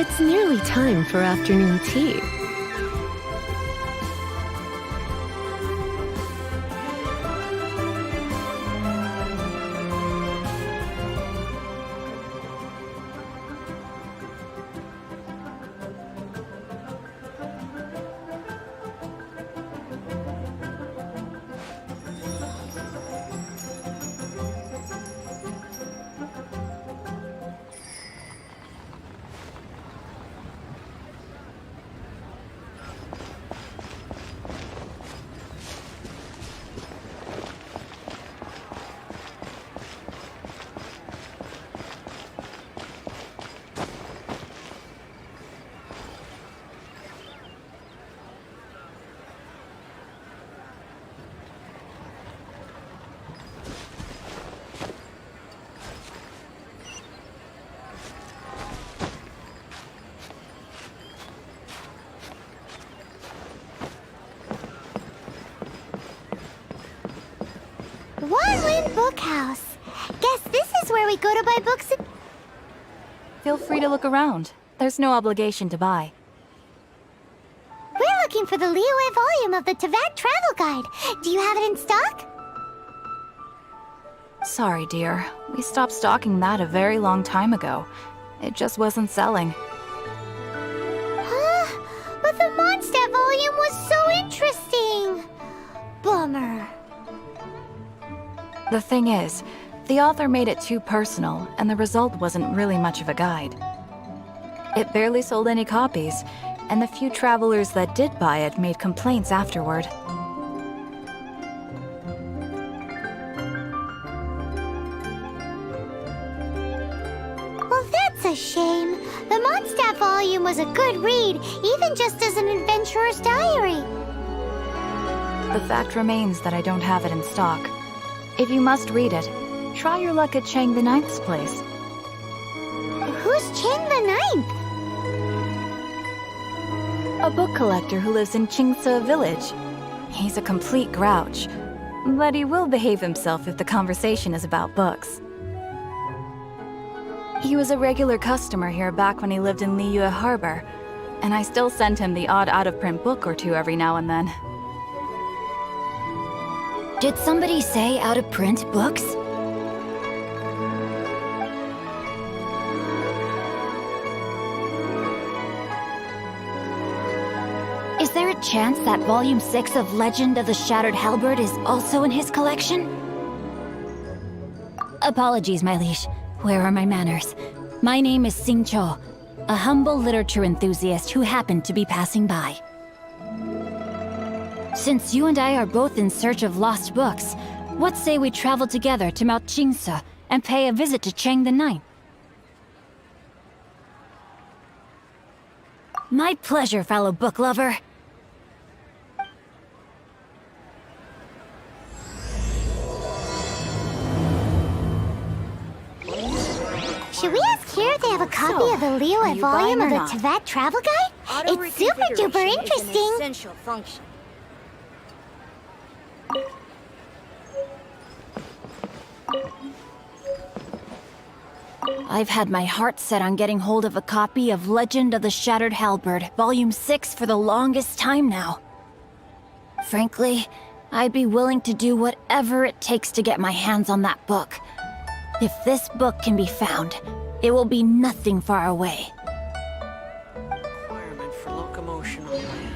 It's nearly time for afternoon tea. Wanwen Bookhouse. Guess this is where we go to buy books. Feel free to look around. There's no obligation to buy. We're looking for the Liyue volume of the Teyvat Travel Guide. Do you have it in stock? Sorry, dear. We stopped stocking that a very long time ago. It just wasn't selling. Huh? But the Mondstadt volume was so interesting. Bummer. The thing is, the author made it too personal, and the result wasn't really much of a guide. It barely sold any copies, and the few travelers that did buy it made complaints afterward. Well, that's a shame. The Mondstadt volume was a good read, even just as an adventurer's diary. The fact remains that I don't have it in stock. If you must read it, try your luck at Chang the Ninth's place. Who's Chang the Ninth? A book collector who lives in Qingce village. He's a complete grouch, but he will behave himself if the conversation is about books. He was a regular customer here back when he lived in Liyue Harbor, and I still send him the odd out-of-print book or two every now and then. Did somebody say out-of-print books? Is there a chance that Volume 6 of Legend of the Shattered Halberd is also in his collection? Apologies, my liege. Where are my manners? My name is Sing Cho, a humble literature enthusiast who happened to be passing by. Since you and I are both in search of lost books, what say we travel together to Mount Qingce and pay a visit to Chang the Ninth? My pleasure, fellow book lover. Should we ask here if they have a copy of the Liyue volume of the Teyvat Travel Guide? It's super duper interesting. Essential function. I've had my heart set on getting hold of a copy of Legend of the Shattered Halberd, Volume 6 for the longest time now. Frankly, I'd be willing to do whatever it takes to get my hands on that book. If this book can be found, it will be nothing far away. Requirement for locomotion on land.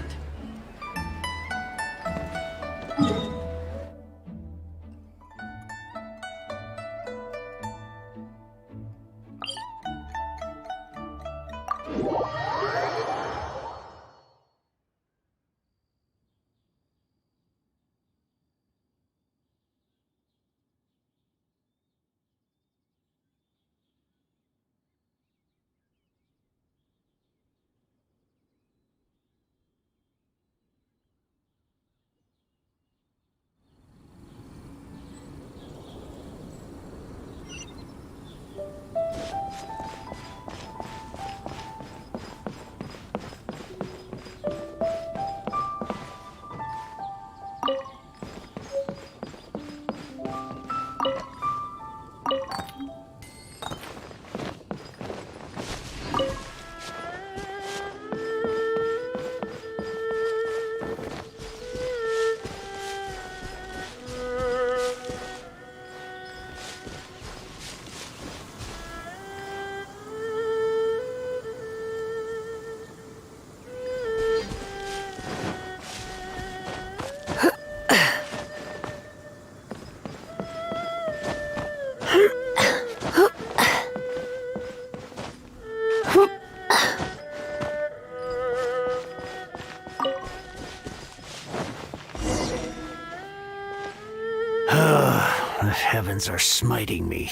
The heavens are smiting me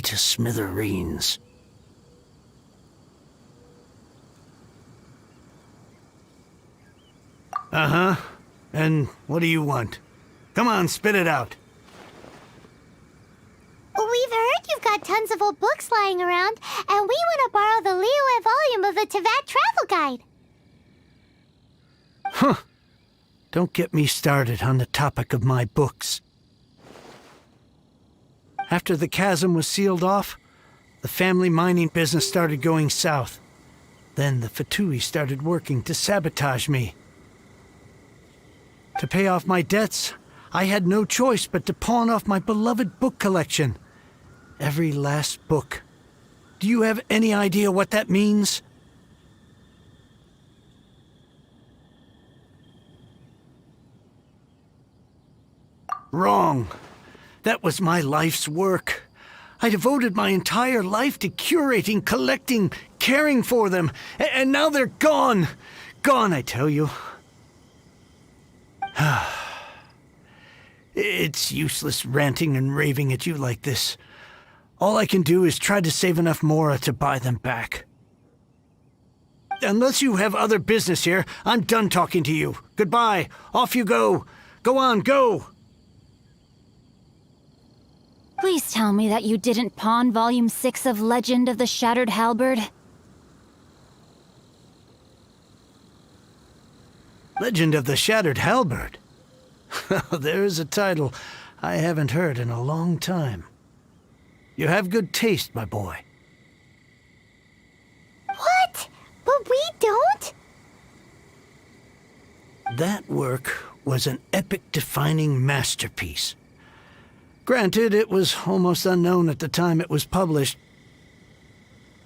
to smithereens. Uh-huh. And what do you want? Come on, spit it out. We've heard you've got tons of old books lying around, and we want to borrow the Liyue volume of the Teyvat Travel Guide. Huh. Don't get me started on the topic of my books. After the chasm was sealed off, the family mining business started going south. Then the Fatui started working to sabotage me. To pay off my debts, I had no choice but to pawn off my beloved book collection. Every last book. Do you have any idea what that means? Wrong. That was my life's work. I devoted my entire life to curating, collecting, caring for them, and now they're gone. Gone, I tell you. It's useless ranting and raving at you like this. All I can do is try to save enough Mora to buy them back. Unless you have other business here, I'm done talking to you. Goodbye. Off you go. Go on, go. Please tell me that you didn't pawn Volume 6 of Legend of the Shattered Halberd. Legend of the Shattered Halberd? There's a title I haven't heard in a long time. You have good taste, my boy. What? But we don't? That work was an epic-defining masterpiece. Granted, it was almost unknown at the time it was published,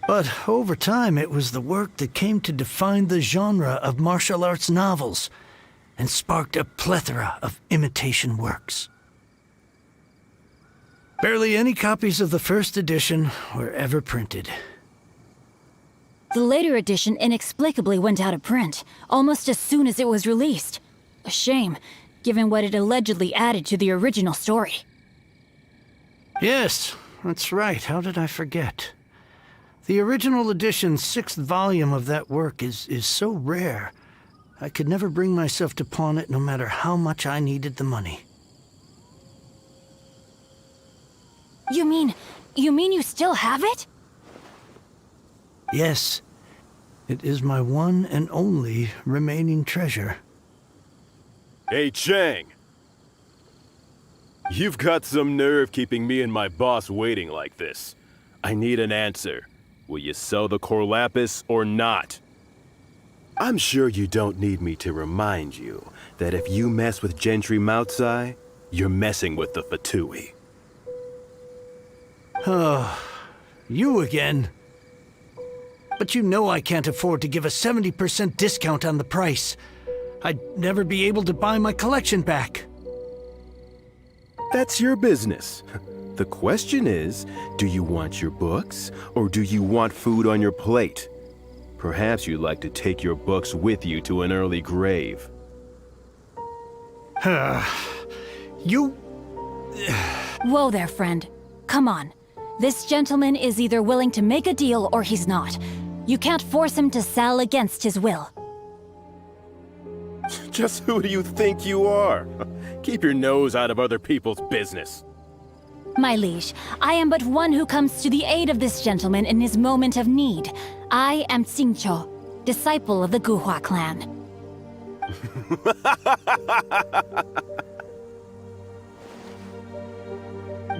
but over time it was the work that came to define the genre of martial arts novels and sparked a plethora of imitation works. Barely any copies of the first edition were ever printed. The later edition inexplicably went out of print, almost as soon as it was released. A shame, given what it allegedly added to the original story. Yes, that's right. How did I forget? The original edition's 6th volume of that work is so rare, I could never bring myself to pawn it no matter how much I needed the money. You mean you still have it? Yes, it is my one and only remaining treasure. Hey, Chang! You've got some nerve keeping me and my boss waiting like this. I need an answer. Will you sell the core lapis or not? I'm sure you don't need me to remind you that if you mess with Gentry Moutsai, you're messing with the Fatui. Oh, you again. But you know I can't afford to give a 70% discount on the price. I'd never be able to buy my collection back. That's your business. The question is, do you want your books, or do you want food on your plate? Perhaps you'd like to take your books with you to an early grave. You... Whoa there, friend. Come on. This gentleman is either willing to make a deal or he's not. You can't force him to sell against his will. Just who do you think you are? Keep your nose out of other people's business. My liege, I am but one who comes to the aid of this gentleman in his moment of need. I am Xingqiu, disciple of the Guhua clan.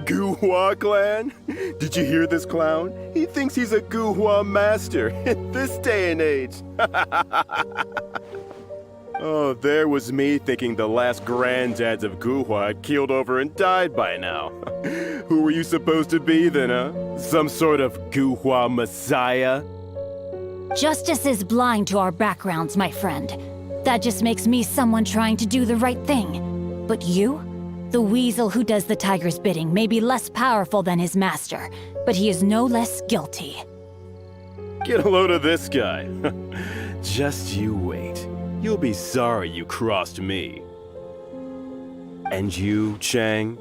Guhua clan? Did you hear this clown? He thinks he's a Guhua master in this day and age. Oh, there was me thinking the last granddads of Guhua had keeled over and died by now. Who were you supposed to be then, huh? Some sort of Guhua messiah? Justice is blind to our backgrounds, my friend. That just makes me someone trying to do the right thing. But you? The weasel who does the tiger's bidding may be less powerful than his master, but he is no less guilty. Get a load of this guy. Just you wait. You'll be sorry you crossed me. And you, Chang,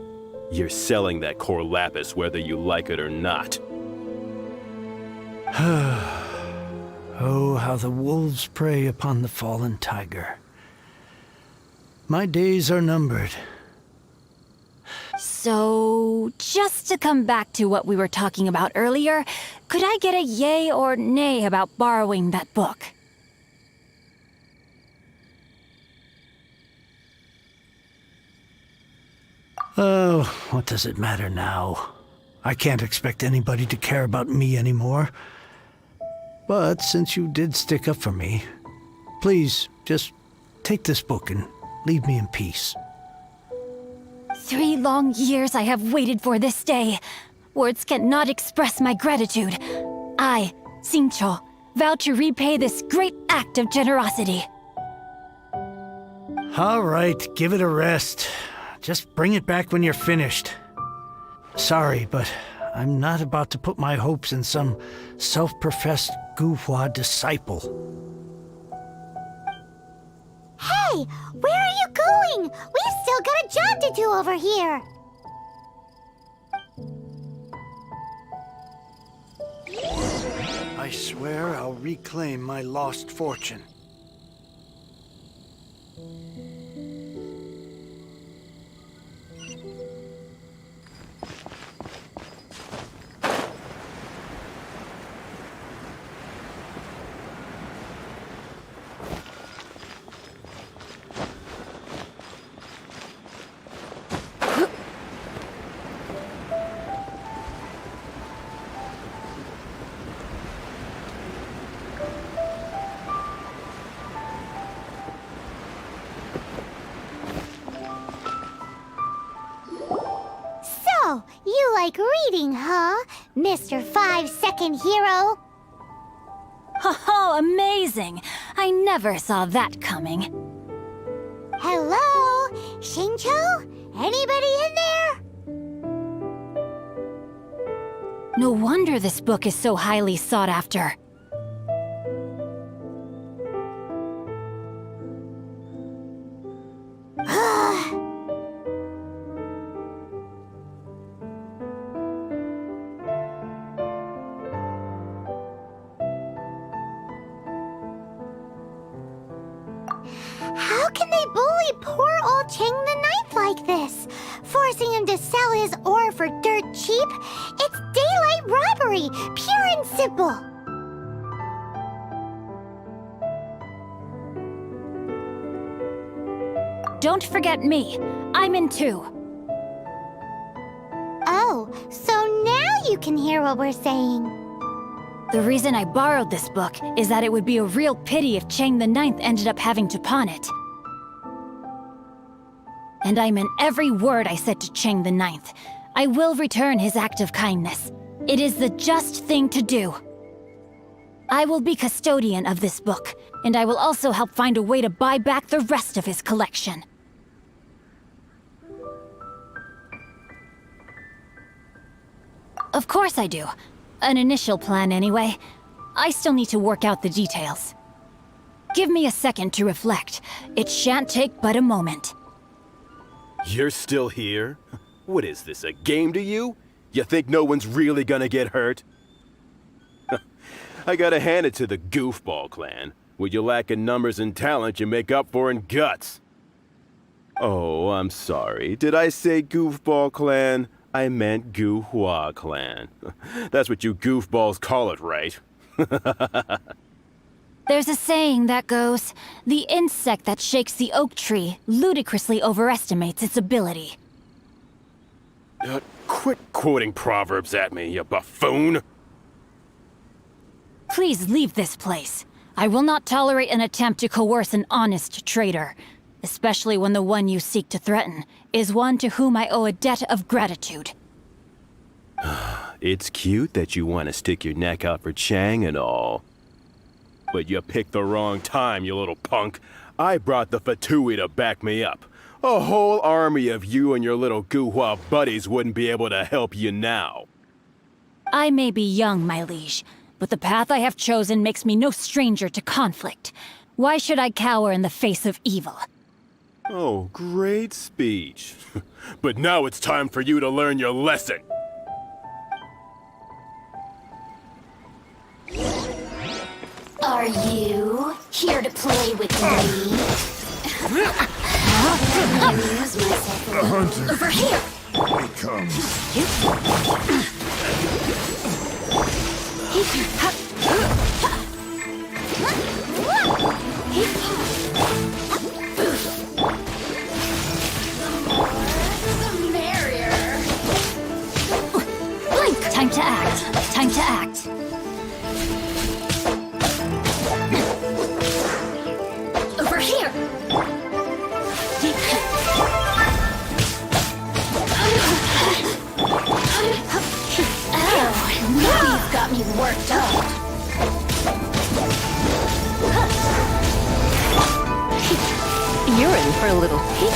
you're selling that core lapis whether you like it or not. Oh, how the wolves prey upon the fallen tiger. My days are numbered. So, just to come back to what we were talking about earlier, could I get a yay or nay about borrowing that book? Oh, what does it matter now? I can't expect anybody to care about me anymore. But since you did stick up for me, please just take this book and leave me in peace. 3 long years I have waited for this day. Words cannot express my gratitude. I, Xingqiu, vow to repay this great act of generosity. All right, give it a rest. Just bring it back when you're finished. Sorry, but I'm not about to put my hopes in some self-professed Guhua disciple. Hey, where are you going? We've still got a job to do over here. I swear I'll reclaim my lost fortune. So, you like reading, huh, Mr. 5-second hero? Oh, amazing! I never saw that coming. Hello? Xingqiu? Anybody in there? No wonder this book is so highly sought after. How can they bully poor old Chang the Ninth like this? Forcing him to sell his ore for dirt cheap? It's daylight robbery, pure and simple. Don't forget me. I'm in too. Oh, so now you can hear what we're saying. The reason I borrowed this book is that it would be a real pity if Chang the Ninth ended up having to pawn it. And I meant every word I said to Chang the Ninth. I will return his act of kindness. It is the just thing to do. I will be custodian of this book, and I will also help find a way to buy back the rest of his collection. Of course I do. An initial plan, anyway. I still need to work out the details. Give me a second to reflect. It shan't take but a moment. You're still here? What is this, a game to you? You think no one's really gonna get hurt? I gotta hand it to the Goofball clan. What you lack in numbers and talent, you make up for in guts. Oh, I'm sorry. Did I say Goofball clan? I meant Guhua clan. That's what you goofballs call it, right? There's a saying that goes, the insect that shakes the oak tree ludicrously overestimates its ability. Quit quoting proverbs at me, you buffoon! Please leave this place. I will not tolerate an attempt to coerce an honest trader, especially when the one you seek to threaten is one to whom I owe a debt of gratitude. It's cute that you want to stick your neck out for Chang and all. But you picked the wrong time, you little punk. I brought the Fatui to back me up. A whole army of you and your little Guhua buddies wouldn't be able to help you now. I may be young, my liege, but the path I have chosen makes me no stranger to conflict. Why should I cower in the face of evil? Oh, great speech. But now it's time for you to learn your lesson. Are you here to play with me? Amuse myself a little. Over here! The merrier. Blink! Time to act. Time to act. Over here! Oh, now you've got me worked up. You're in for a little peek.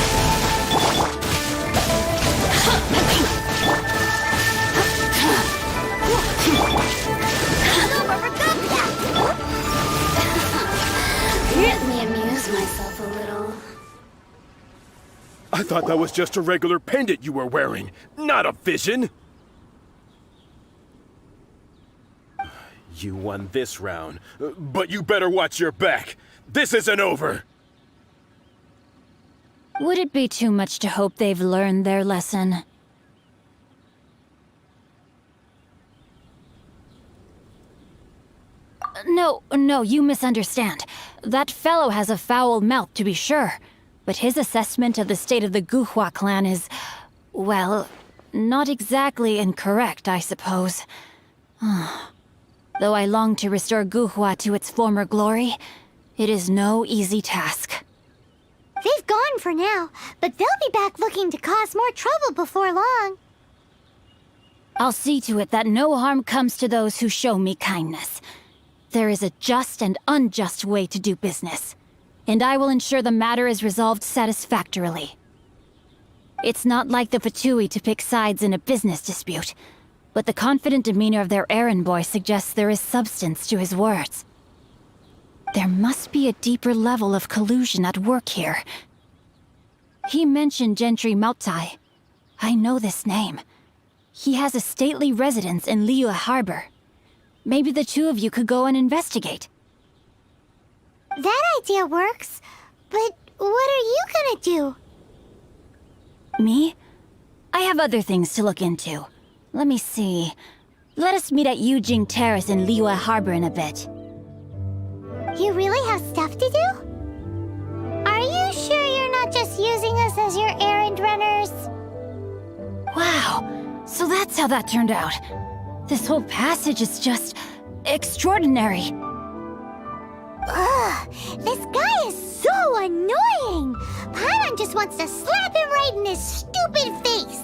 Let me amuse myself a little. I thought that was just a regular pendant you were wearing, not a vision. You won this round, but you better watch your back. This isn't over. Would it be too much to hope they've learned their lesson? No, you misunderstand. That fellow has a foul mouth, to be sure. But his assessment of the state of the Guhua clan is, well, not exactly incorrect, I suppose. Though I long to restore Guhua to its former glory, it is no easy task. They've gone for now, but they'll be back looking to cause more trouble before long. I'll see to it that no harm comes to those who show me kindness. There is a just and unjust way to do business, and I will ensure the matter is resolved satisfactorily. It's not like the Fatui to pick sides in a business dispute, but the confident demeanor of their errand boy suggests there is substance to his words. There must be a deeper level of collusion at work here. He mentioned Gentry Mautai. I know this name. He has a stately residence in Liyue Harbor. Maybe the two of you could go and investigate. That idea works, but what are you gonna do? Me? I have other things to look into. Let me see. Let us meet at Yujing Terrace in Liyue Harbor in a bit. You really have stuff to do? Are you sure you're not just using us as your errand runners? Wow, so that's how that turned out. This whole passage is just extraordinary. Ugh, this guy is so annoying! Paimon just wants to slap him right in his stupid face!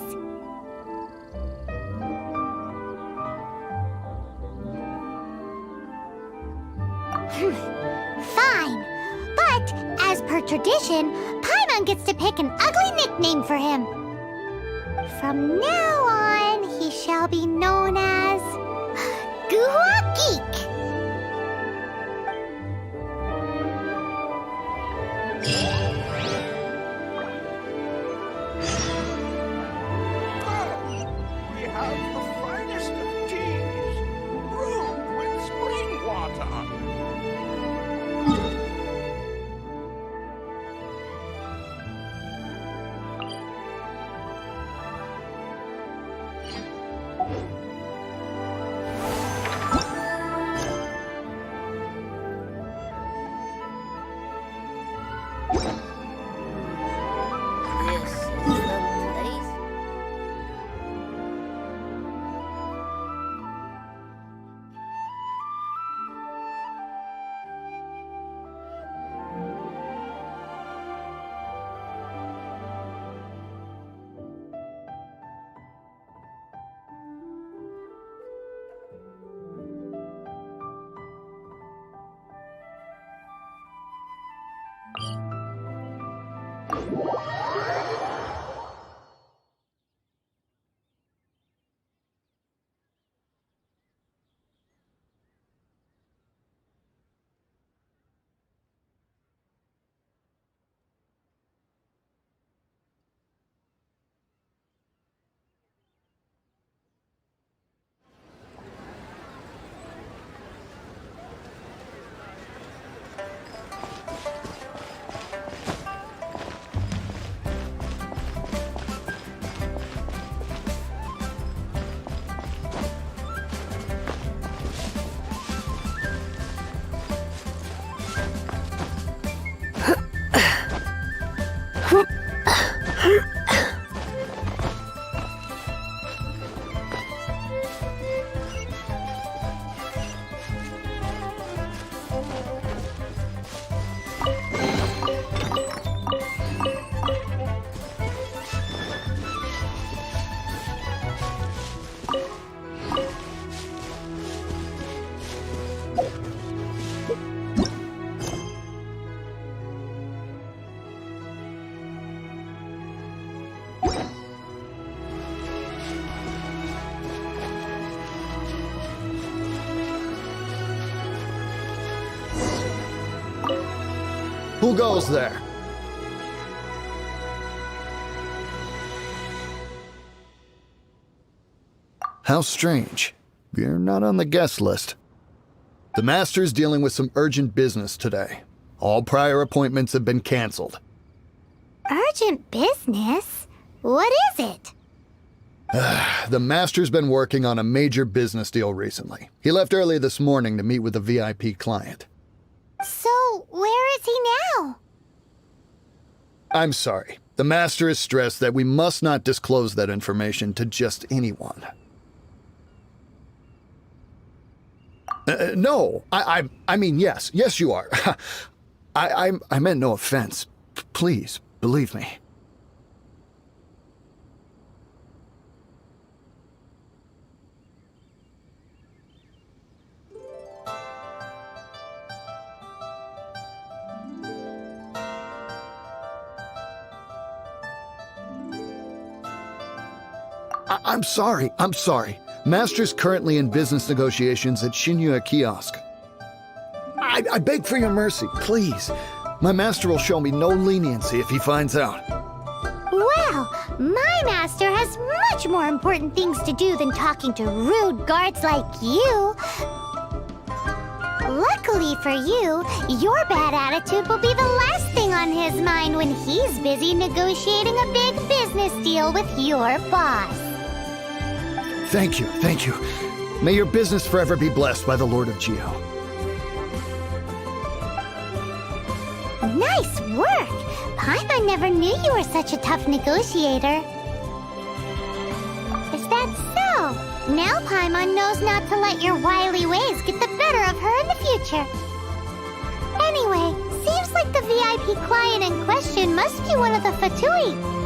Fine, but as per tradition, Paimon gets to pick an ugly nickname for him. From now on, he shall be known as Guhua Geek. We have the finest of teas, brewed with spring water. Who goes there? How strange. You're not on the guest list. The Master's dealing with some urgent business today. All prior appointments have been canceled. Urgent business? What is it? The Master's been working on a major business deal recently. He left early this morning to meet with a VIP client. So, where is he now? I'm sorry. The Master is stressed that we must not disclose that information to just anyone. No, I mean, yes. Yes, you are. I meant no offense. Please, believe me. I'm sorry. Master's currently in business negotiations at Liyue Kiosk. I beg for your mercy, please. My master will show me no leniency if he finds out. Well, my master has much more important things to do than talking to rude guards like you. Luckily for you, your bad attitude will be the last thing on his mind when he's busy negotiating a big business deal with your boss. Thank you. May your business forever be blessed by the Lord of Geo. Nice work! Paimon never knew you were such a tough negotiator. Is that so? Now Paimon knows not to let your wily ways get the better of her in the future. Anyway, seems like the VIP client in question must be one of the Fatui.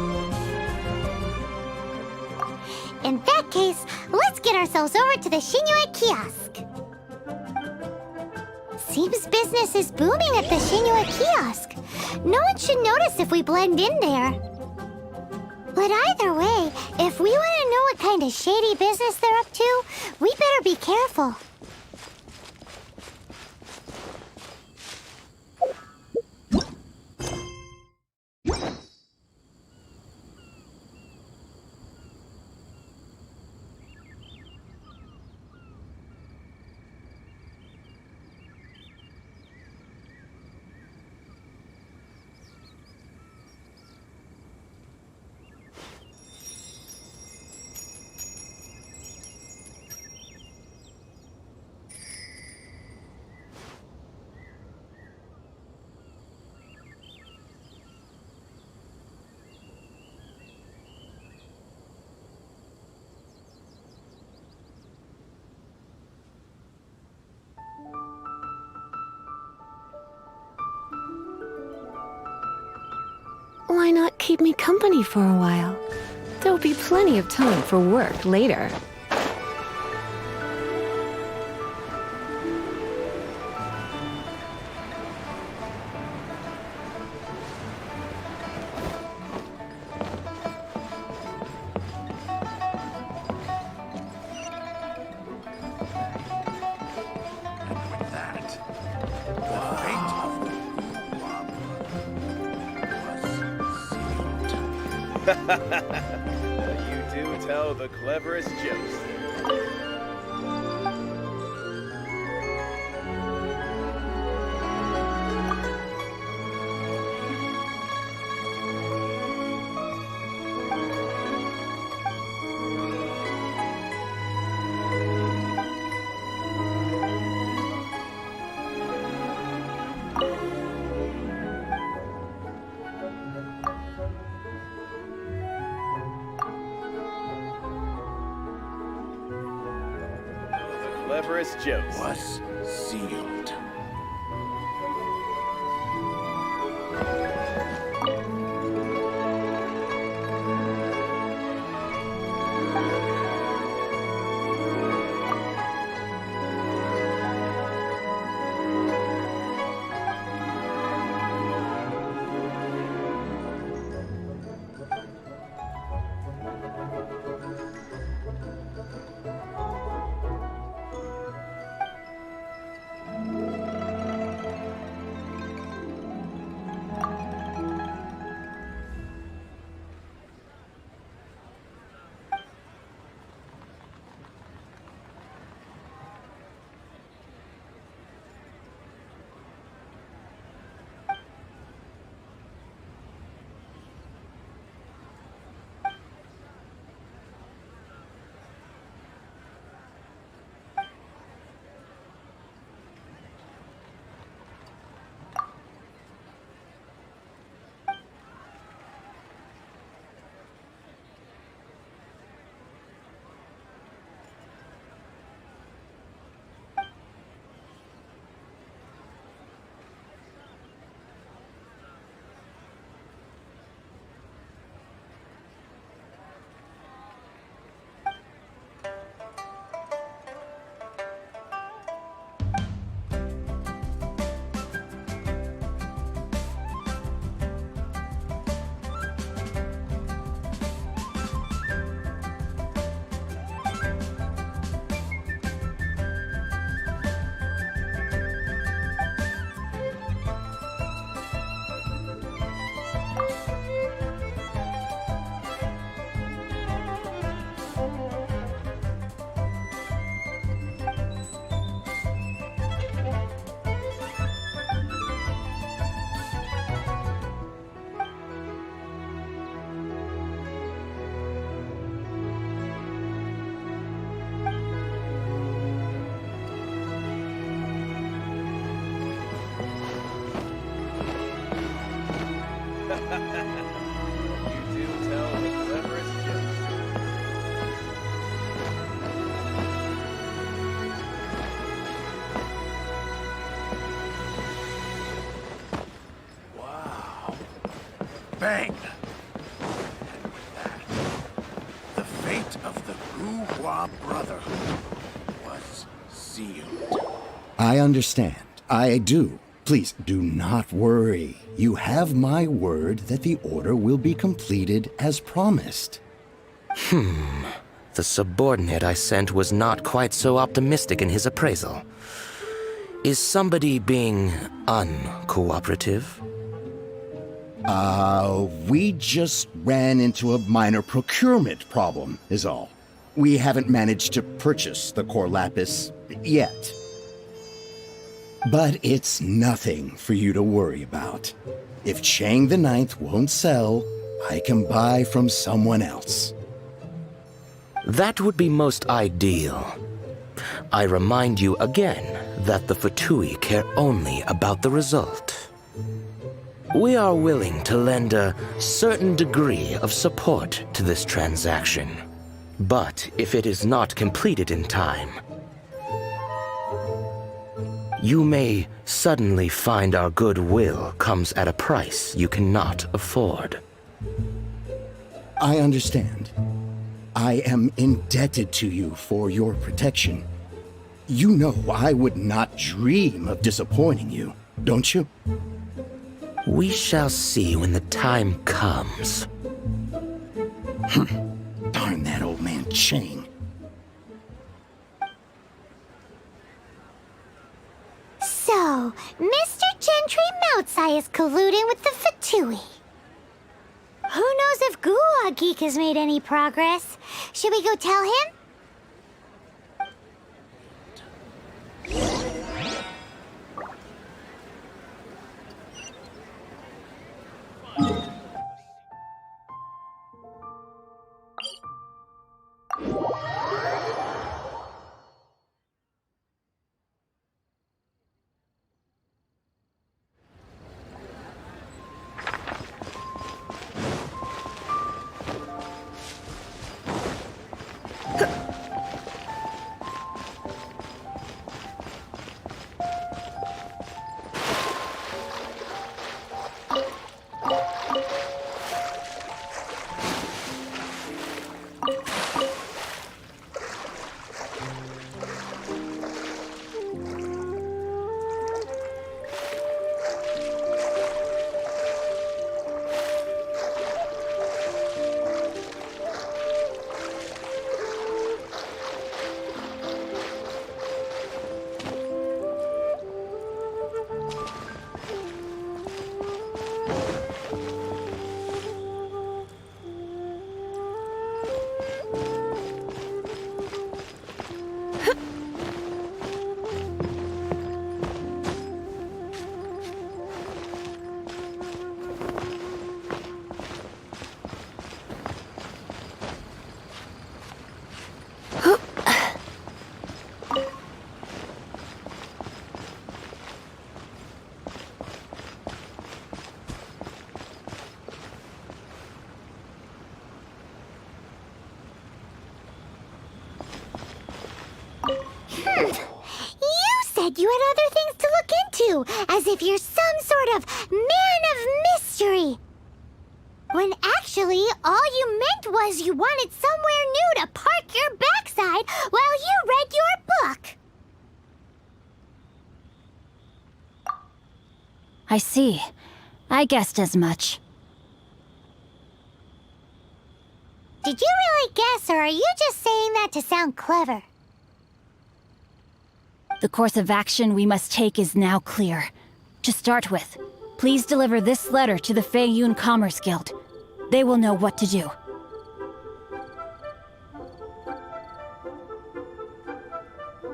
In that case, let's get ourselves over to the Liyue Kiosk. Seems business is booming at the Liyue Kiosk. No one should notice if we blend in there. But either way, if we want to know what kind of shady business they're up to, we better be careful. Why not keep me company for a while? There'll be plenty of time for work later. You do tell the cleverest jokes. Cleverest jokes. Was sealed. Bang! And with that, the fate of the Bourgeois Brotherhood was sealed. I understand. I do. Please do not worry. You have my word that the order will be completed as promised. The subordinate I sent was not quite so optimistic in his appraisal. Is somebody being uncooperative? We just ran into a minor procurement problem, is all. We haven't managed to purchase the core lapis yet. But it's nothing for you to worry about. If Chang the Ninth won't sell, I can buy from someone else. That would be most ideal. I remind you again that the Fatui care only about the result. We are willing to lend a certain degree of support to this transaction. But if it is not completed in time, you may suddenly find our goodwill comes at a price you cannot afford. I understand. I am indebted to you for your protection. You know I would not dream of disappointing you, don't you? We shall see when the time comes. Darn that old man Chang. So, Mr. Gentry Moutsai is colluding with the Fatui. Who knows if Gulag Geek has made any progress? Should we go tell him? You had other things to look into, as if you're some sort of man of mystery. When actually, all you meant was you wanted somewhere new to park your backside while you read your book. I see. I guessed as much. Did you really guess, or are you just saying that to sound clever? The course of action we must take is now clear. To start with, please deliver this letter to the Feiyun Commerce Guild. They will know what to do.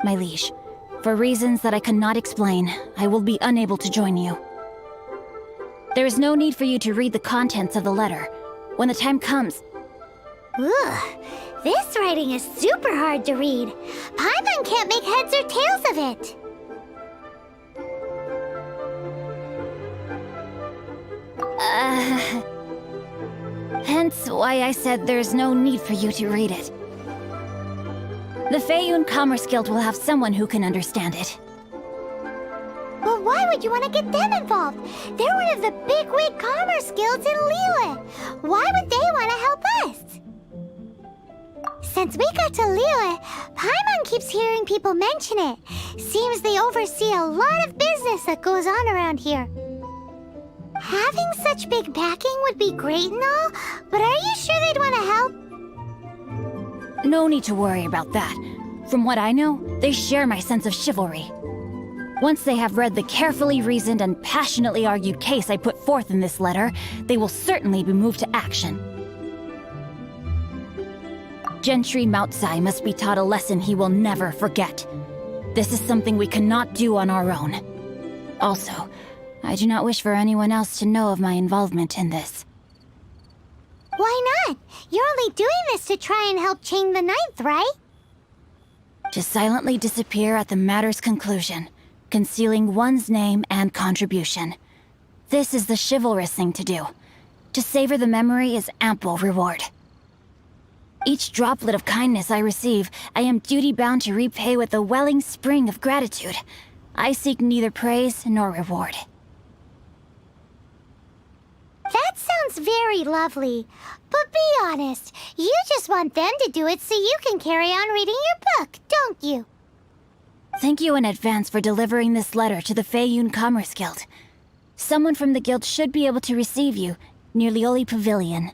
My liege, for reasons that I cannot explain, I will be unable to join you. There is no need for you to read the contents of the letter. When the time comes... Ugh, this writing is super hard to read. Paimon can't make heads or tails of it. Hence why I said there's no need for you to read it. The Feiyun Commerce Guild will have someone who can understand it. But why would you want to get them involved? They're one of the bigwig commerce guilds in Liyue. Why would they want to help us? Since we got to Liyue, Paimon keeps hearing people mention it. Seems they oversee a lot of business that goes on around here. Having such big backing would be great and all, but are you sure they'd want to help? No need to worry about that. From what I know, they share my sense of chivalry. Once they have read the carefully reasoned and passionately argued case I put forth in this letter, they will certainly be moved to action. Gentry Moutsai must be taught a lesson he will never forget. This is something we cannot do on our own. Also, I do not wish for anyone else to know of my involvement in this. Why not? You're only doing this to try and help Chang the Ninth, right? To silently disappear at the matter's conclusion, concealing one's name and contribution. This is the chivalrous thing to do. To savor the memory is ample reward. Each droplet of kindness I receive, I am duty-bound to repay with a welling spring of gratitude. I seek neither praise nor reward. That sounds very lovely. But be honest, you just want them to do it so you can carry on reading your book, don't you? Thank you in advance for delivering this letter to the Feiyun Commerce Guild. Someone from the guild should be able to receive you near Liyue Pavilion.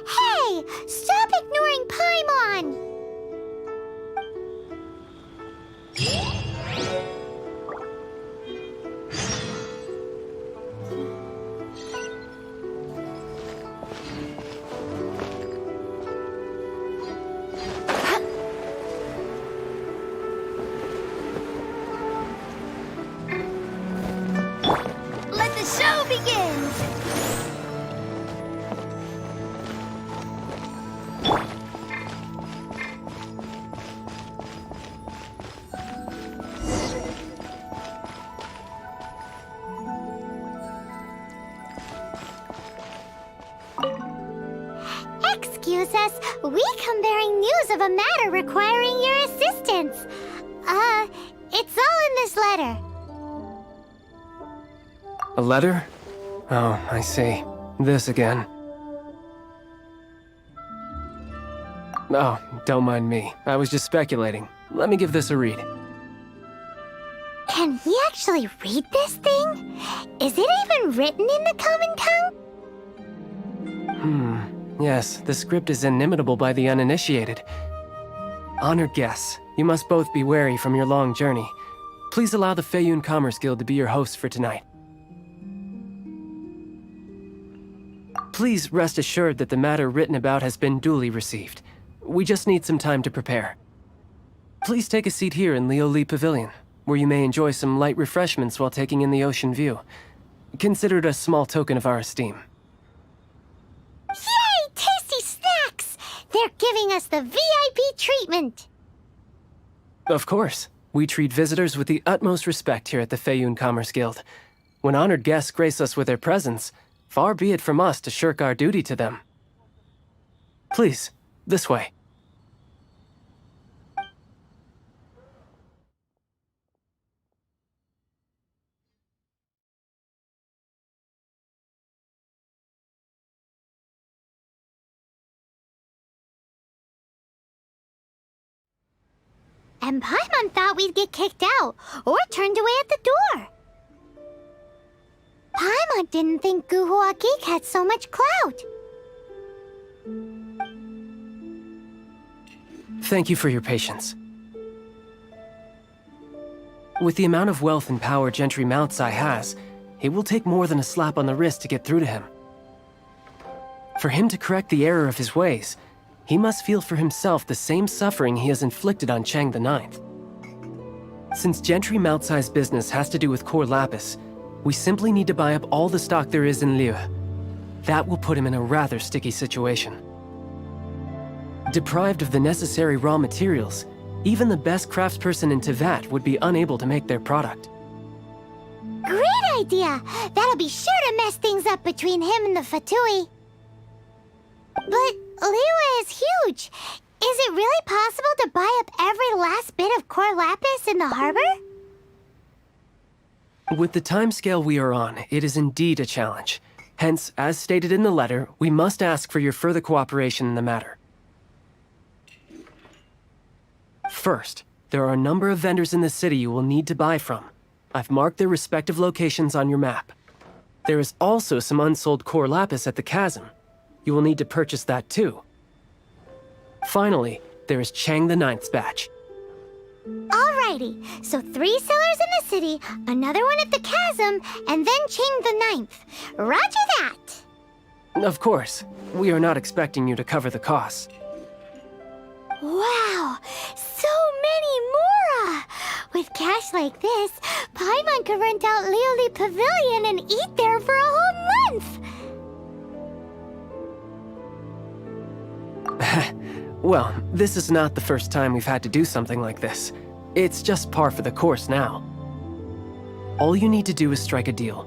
Hey! Stop ignoring Paimon! Let the show begin! Excuse us, we come bearing news of a matter requiring your assistance. It's all in this letter. A letter? Oh, I see. This again. Oh, don't mind me. I was just speculating. Let me give this a read. Can we actually read this thing? Is it even written in the common tongue? Yes, the script is inimitable by the uninitiated. Honored guests, you must both be wary from your long journey. Please allow the Feiyun Commerce Guild to be your host for tonight. Please rest assured that the matter written about has been duly received. We just need some time to prepare. Please take a seat here in Liyue Pavilion, where you may enjoy some light refreshments while taking in the ocean view. Consider it a small token of our esteem. Yay! Tasty snacks! They're giving us the VIP treatment! Of course. We treat visitors with the utmost respect here at the Feiyun Commerce Guild. When honored guests grace us with their presence, far be it from us to shirk our duty to them. Please, this way. And Paimon thought we'd get kicked out, or turned away at the door. Paimon didn't think Guhua Geek had so much clout. Thank you for your patience. With the amount of wealth and power Gentry Moutsai has, it will take more than a slap on the wrist to get through to him. For him to correct the error of his ways, he must feel for himself the same suffering he has inflicted on Chang the Ninth. Since Gentry Moutsai's business has to do with core lapis, we simply need to buy up all the stock there is in Liyue. That will put him in a rather sticky situation. Deprived of the necessary raw materials, even the best craftsperson in Tevat would be unable to make their product. Great idea! That'll be sure to mess things up between him and the Fatui. But Liyue is huge. Is it really possible to buy up every last bit of core lapis in the harbor? With the timescale we are on, it is indeed a challenge. Hence, as stated in the letter, we must ask for your further cooperation in the matter. First, there are a number of vendors in the city you will need to buy from. I've marked their respective locations on your map. There is also some unsold core lapis at the chasm. You will need to purchase that too. Finally, there is Chang the Ninth's batch. Alrighty, so 3 sellers in the city, another one at the chasm, and then Chang the Ninth. Roger that! Of course, we are not expecting you to cover the costs. Wow, so many more! With cash like this, Paimon could rent out Liyue Pavilion and eat there for a whole month! Well, this is not the first time we've had to do something like this. It's just par for the course now. All you need to do is strike a deal.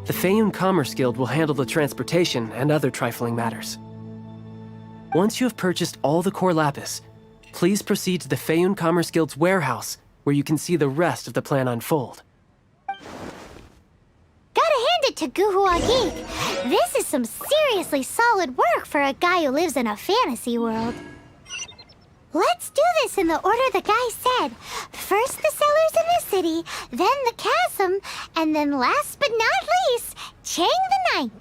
The Feiyun Commerce Guild will handle the transportation and other trifling matters. Once you have purchased all the core lapis, please proceed to the Feiyun Commerce Guild's warehouse, where you can see the rest of the plan unfold. Gotta hand it to Guhua Geek. This is some seriously solid work for a guy who lives in a fantasy world. Let's do this in the order the guy said. First the sellers in the city, then the chasm, and then last but not least, Chang the Ninth.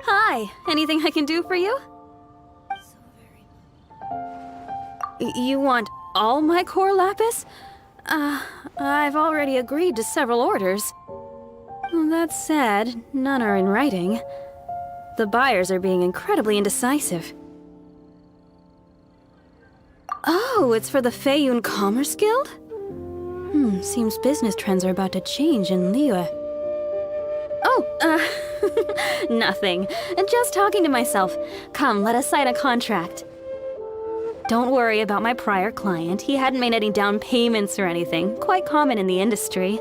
Hi, anything I can do for you? You want all my core lapis? I've already agreed to several orders. That said, none are in writing. The buyers are being incredibly indecisive. Oh, it's for the Feiyun Commerce Guild? Seems business trends are about to change in Liyue. Oh, nothing. Just talking to myself. Come, let us sign a contract. Don't worry about my prior client. He hadn't made any down payments or anything. Quite common in the industry.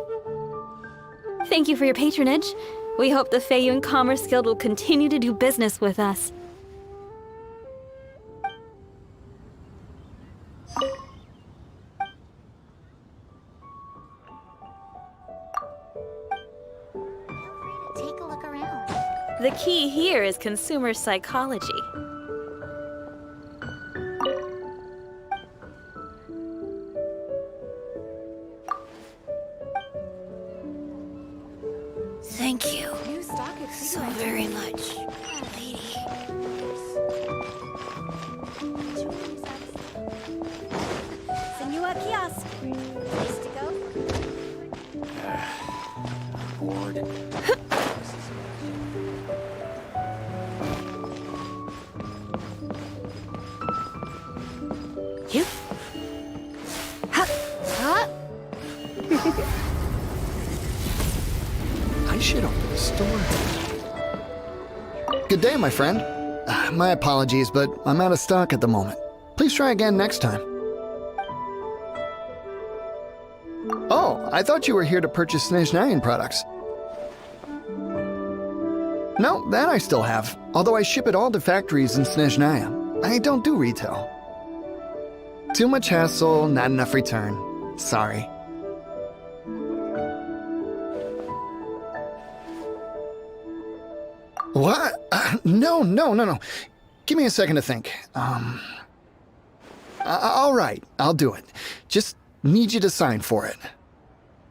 Thank you for your patronage. We hope the Feiyun Commerce Guild will continue to do business with us. Take a look around. The key here is consumer psychology. Thank you so very much, lady. Senua Kiosk. Place to go? Bored. You? I should open the store. Good day, my friend. My apologies, but I'm out of stock at the moment. Please try again next time. Oh, I thought you were here to purchase Snezhnayan products. No, that I still have, although I ship it all to factories in Snezhnaya. I don't do retail. Too much hassle, not enough return. Sorry. What? No. Give me a second to think. All right, I'll do it. Just need you to sign for it.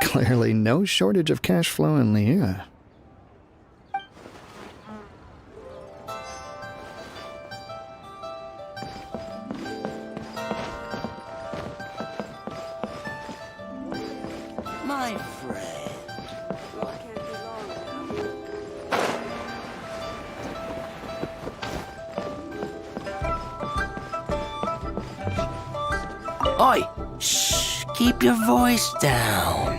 Clearly no shortage of cash flow in Liyue. My friend. Oi! Shh! Keep your voice down.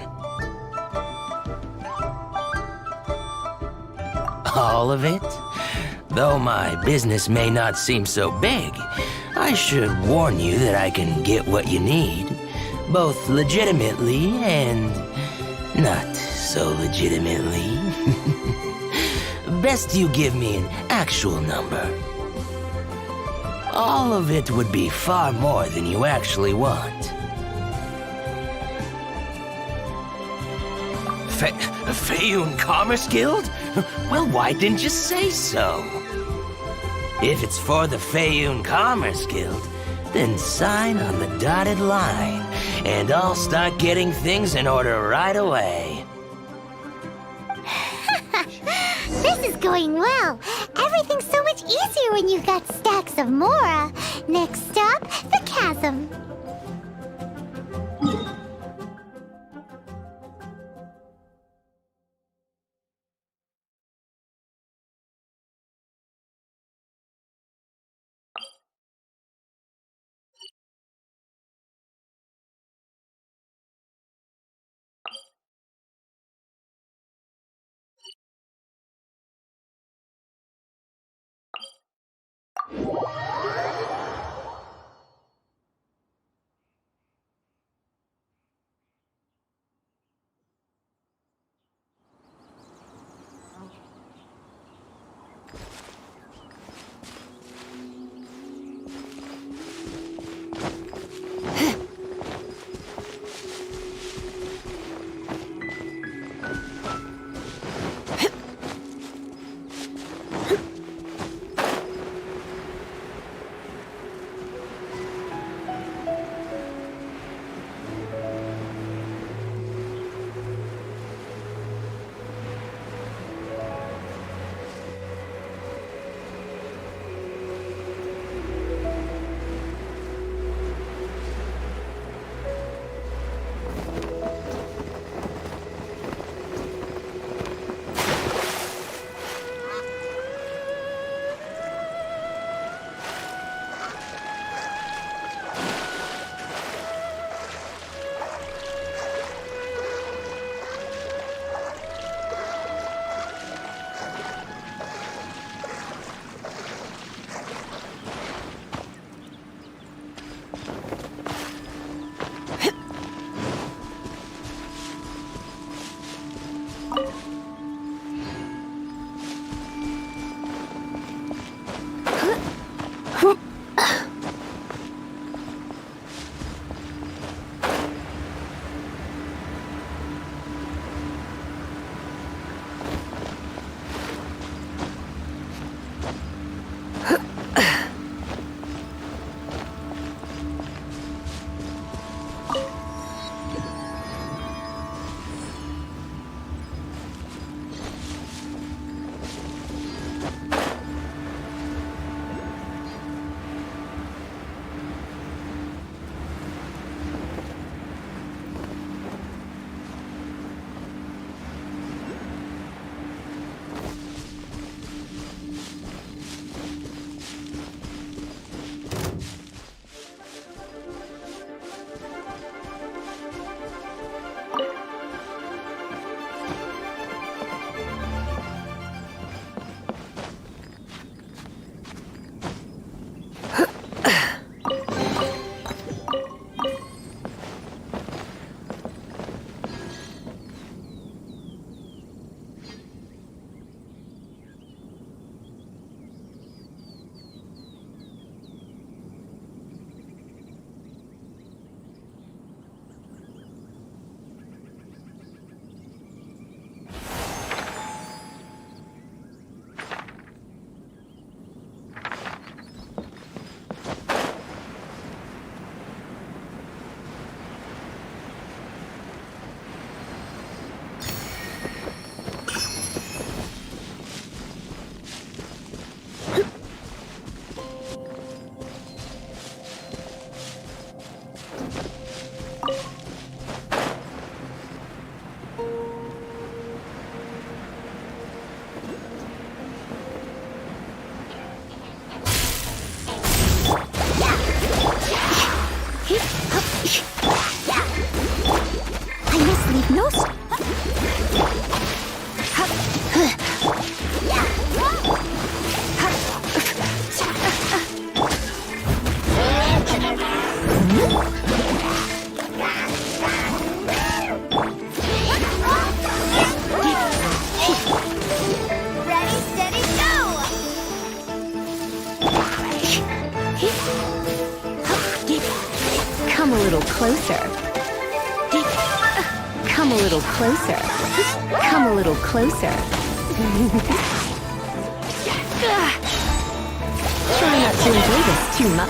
All of it? Though my business may not seem so big, I should warn you that I can get what you need, both legitimately and not so legitimately. Best you give me an actual number. All of it would be far more than you actually want. Fayoun Commerce Guild? Well, why didn't you say so? If it's for the Fayoun Commerce Guild, then sign on the dotted line, and I'll start getting things in order right away. This is going well. Everything's so much easier when you've got stacks of Mora. Next stop, the chasm. Come a little closer. Come a little closer. Come a little closer. Try not to enjoy this too much.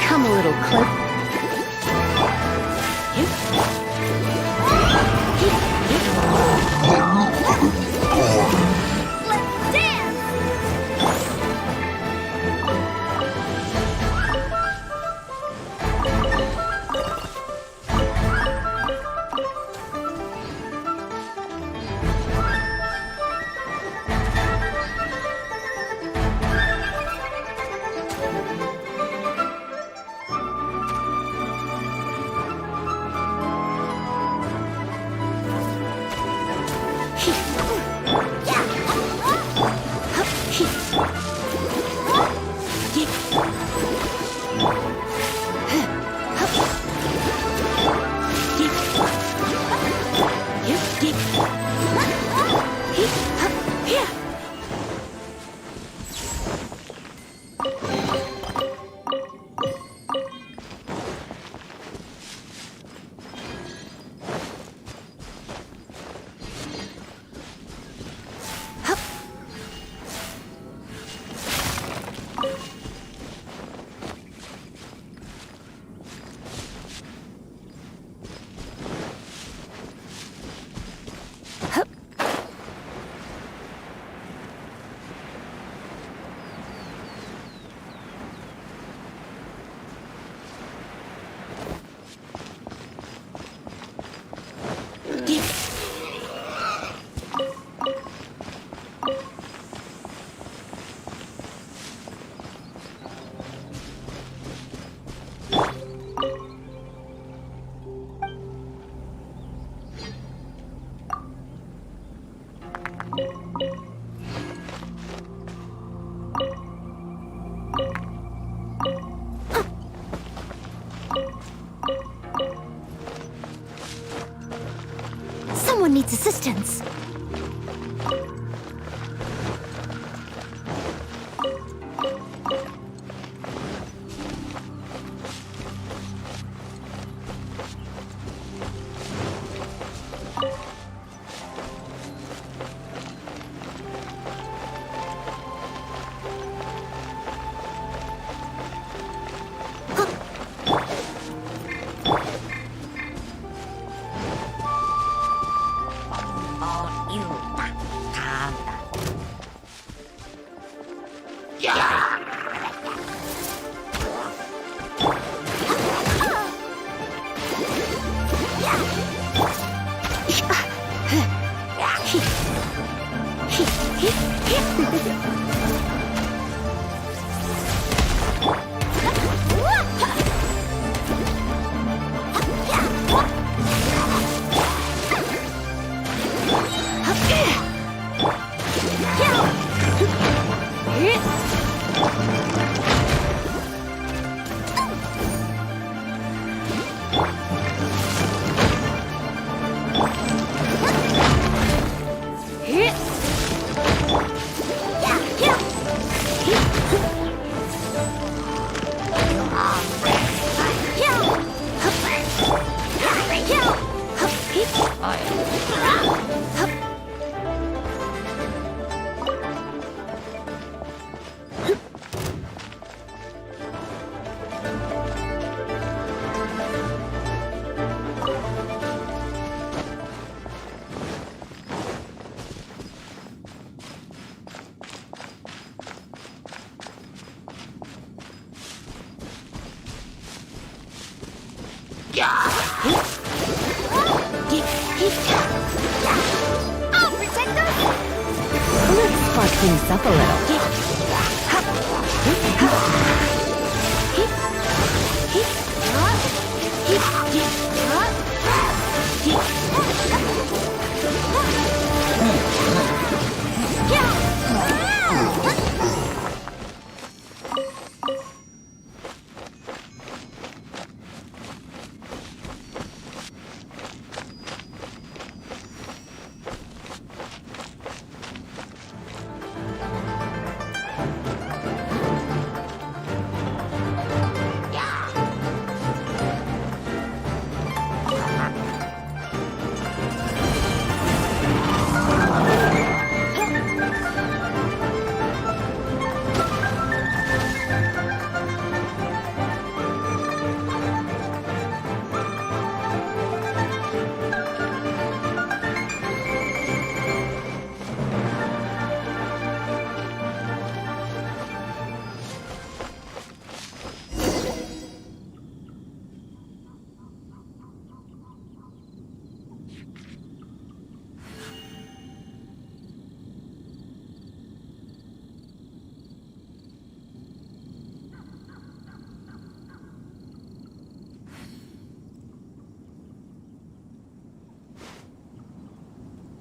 Come a little closer. Someone needs assistance. I'll protect us! Let's spark things up a little.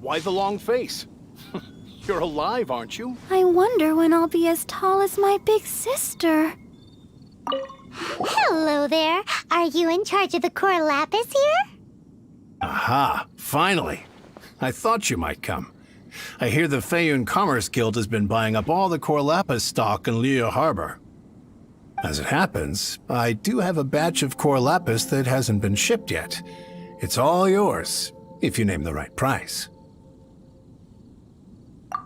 Why the long face? You're alive, aren't you? I wonder when I'll be as tall as my big sister. Hello there. Are you in charge of the core lapis here? Aha, finally. I thought you might come. I hear the Feiyun Commerce Guild has been buying up all the core lapis stock in Liyue Harbor. As it happens, I do have a batch of core lapis that hasn't been shipped yet. It's all yours, if you name the right price.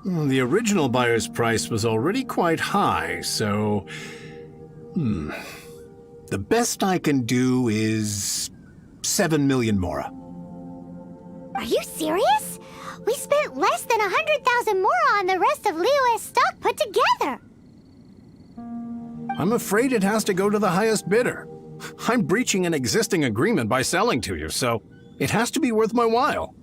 The original buyer's price was already quite high, so... The best I can do is 7 million mora. Are you serious? We spent less than 100,000 mora on the rest of Liyue's stock put together. I'm afraid it has to go to the highest bidder. I'm breaching an existing agreement by selling to you, so it has to be worth my while.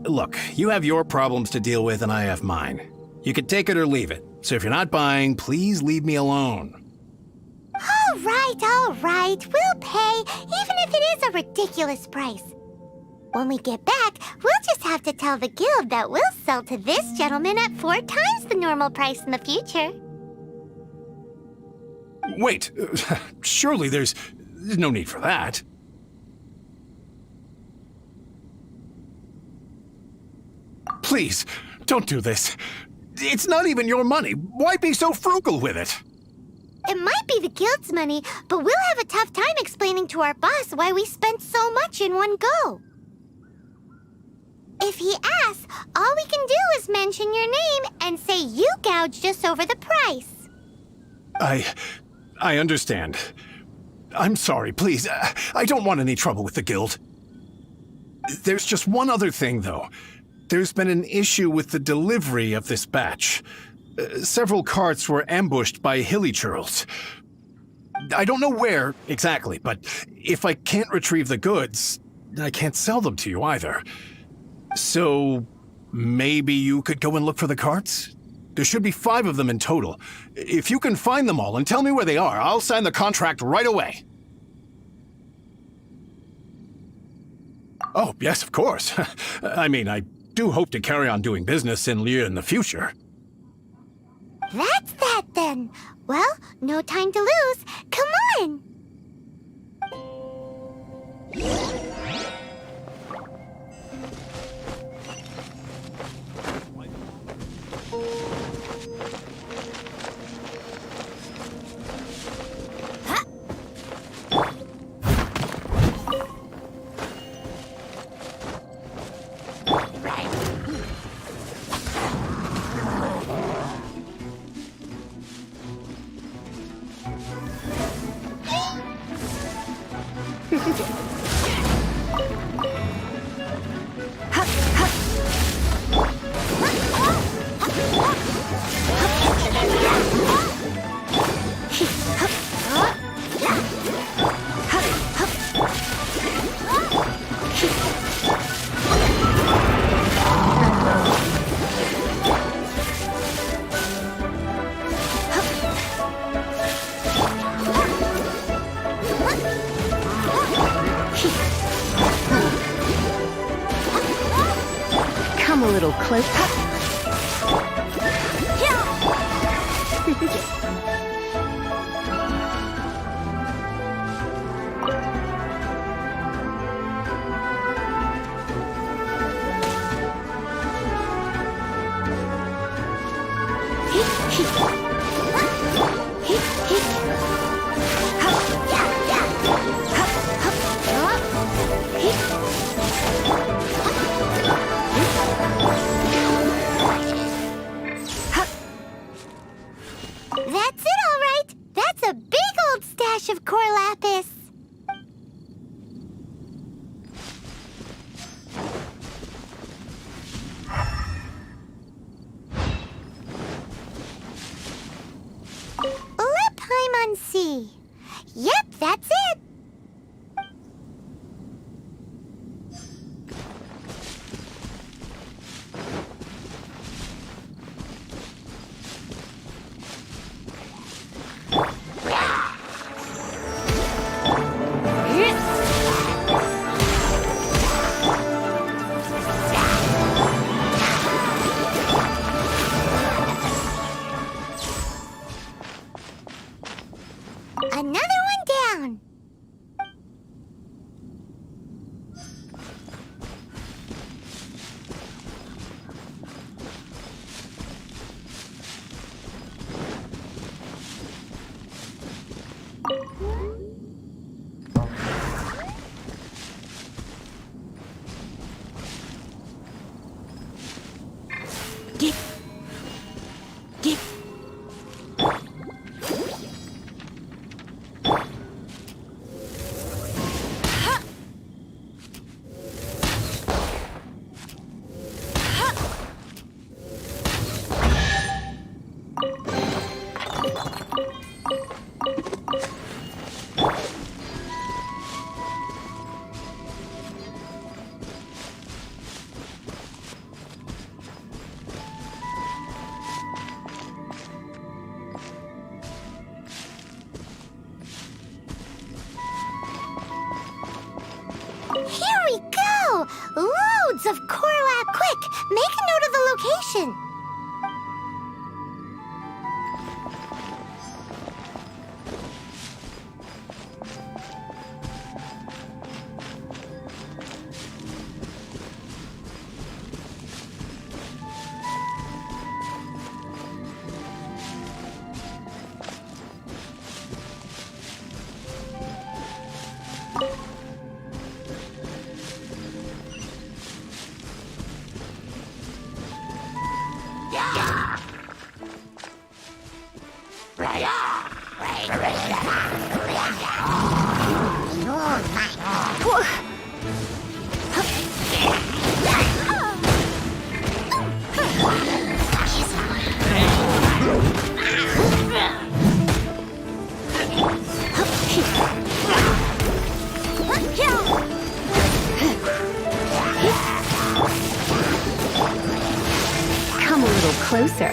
Look, you have your problems to deal with and I have mine. You can take it or leave it. So if you're not buying, please leave me alone. All right. We'll pay, even if it is a ridiculous price. When we get back, we'll just have to tell the guild that we'll sell to this gentleman at 4 times the normal price in the future. Wait, surely there's no need for that. Please, don't do this. It's not even your money. Why be so frugal with it? It might be the guild's money, but we'll have a tough time explaining to our boss why we spent so much in one go. If he asks, all we can do is mention your name and say you gouged us over the price. I understand. I'm sorry, please. I don't want any trouble with the guild. There's just one other thing, though. There's been an issue with the delivery of this batch. Several carts were ambushed by hilly churls. I don't know where exactly, but if I can't retrieve the goods, I can't sell them to you either. So maybe you could go and look for the carts? There should be 5 of them in total. If you can find them all and tell me where they are, I'll sign the contract right away. Oh, yes, of course. I mean, I do hope to carry on doing business in Liyue in the future. That's that then. Well, no time to lose. Come on! Come a little closer. That's it, all right. That's a big old stash of core lapis. Sea. Yep, that's it. Another one down. Make a note of the location. Come a little closer.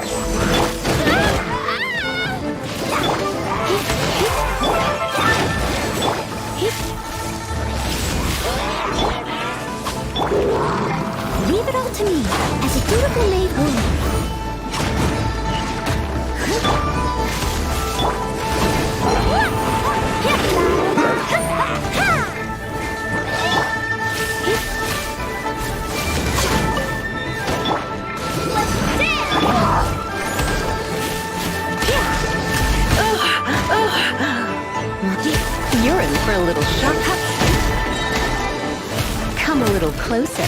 Leave it all to me, as a dutiful maid would. You're in for a little shock. Come a little closer.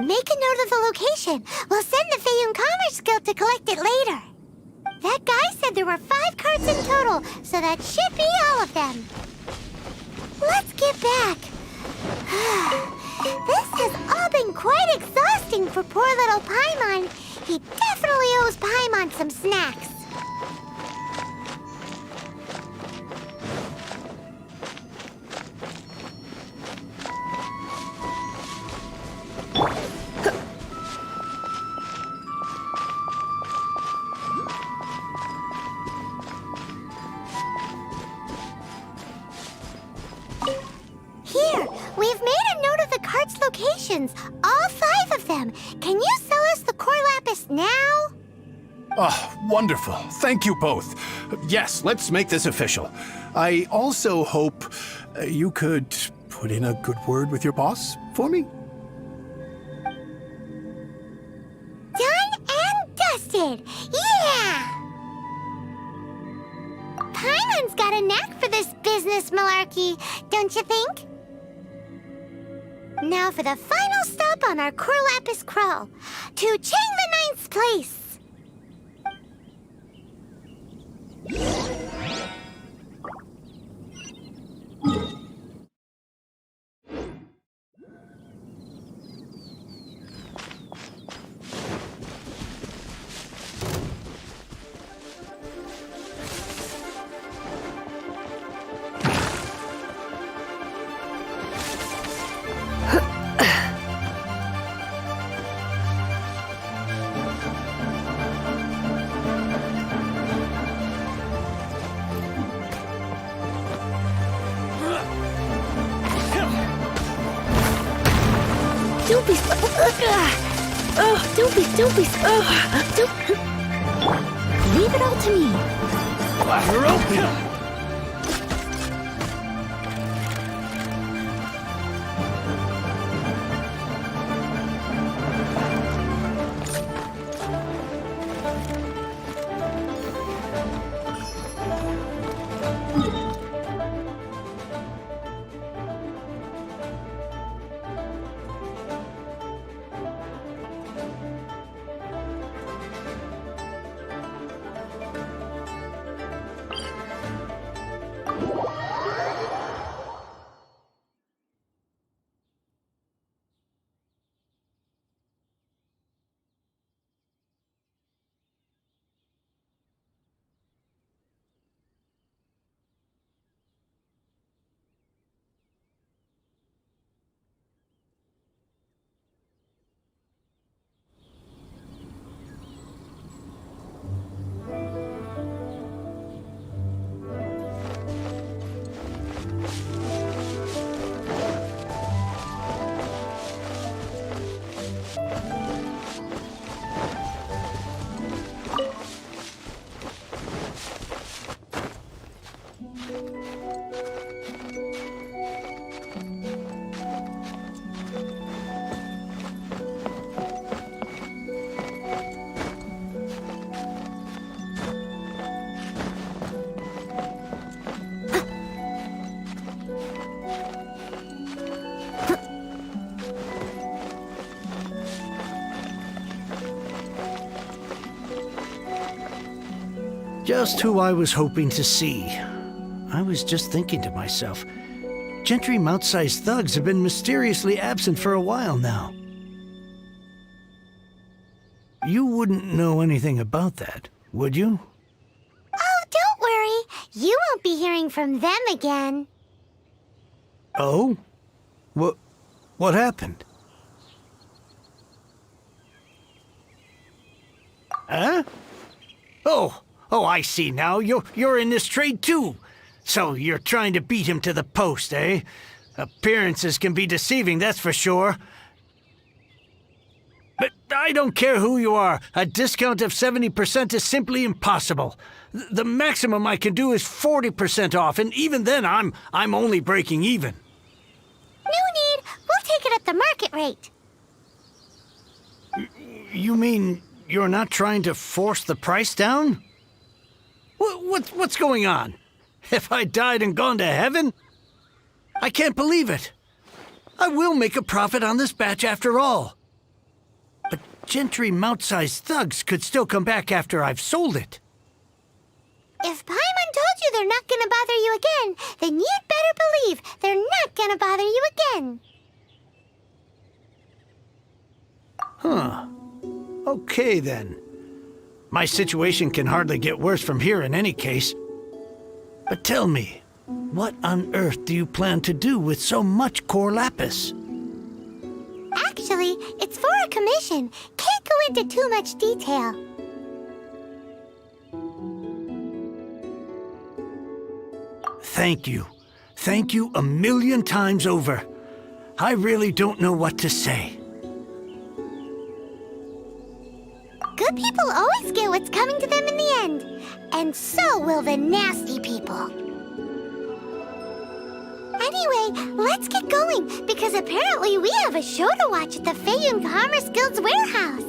Make a note of the location. We'll send the Fayun Commerce Guild to collect it later. That guy said there were 5 carts in total, so that should be all of them. Let's get back. This has all been quite exhausting for poor little Paimon. He definitely owes Paimon some snacks. Here, we've made a note of the cart's locations, all 5 of them. Can you sell us the core lapis now? Oh, wonderful. Thank you both. Yes, let's make this official. I also hope you could put in a good word with your boss for me. Done and dusted! Yeah! Paimon's got a knack for this business malarkey, don't you think? Now for the final stop on our core lapis crawl, to Chang the Ninth's place. don't be. Oh, don't be. Don't. Leave it all to me. Let her open! Just who I was hoping to see. I was just thinking to myself, Gentry mount-sized thugs have been mysteriously absent for a while now. You wouldn't know anything about that, would you? Oh, don't worry. You won't be hearing from them again. Oh? What happened? Huh? Oh, I see now. You're in this trade too. So you're trying to beat him to the post, eh? Appearances can be deceiving, that's for sure. But I don't care who you are. A discount of 70% is simply impossible. The maximum I can do is 40% off, and even then I'm only breaking even. No need. We'll take it at the market rate. You mean you're not trying to force the price down? What's going on? Have I died and gone to heaven? I can't believe it. I will make a profit on this batch after all. But Gentry mount-sized thugs could still come back after I've sold it. If Paimon told you they're not gonna bother you again, then you'd better believe they're not gonna bother you again. Huh. Okay, then. My situation can hardly get worse from here in any case. But tell me, what on earth do you plan to do with so much core lapis? Actually, it's for a commission. Can't go into too much detail. Thank you. Thank you a million times over. I really don't know what to say. Good people always get what's coming to them in the end. And so will the nasty people. Anyway, let's get going, because apparently we have a show to watch at the Feiyun Commerce Guild's warehouse.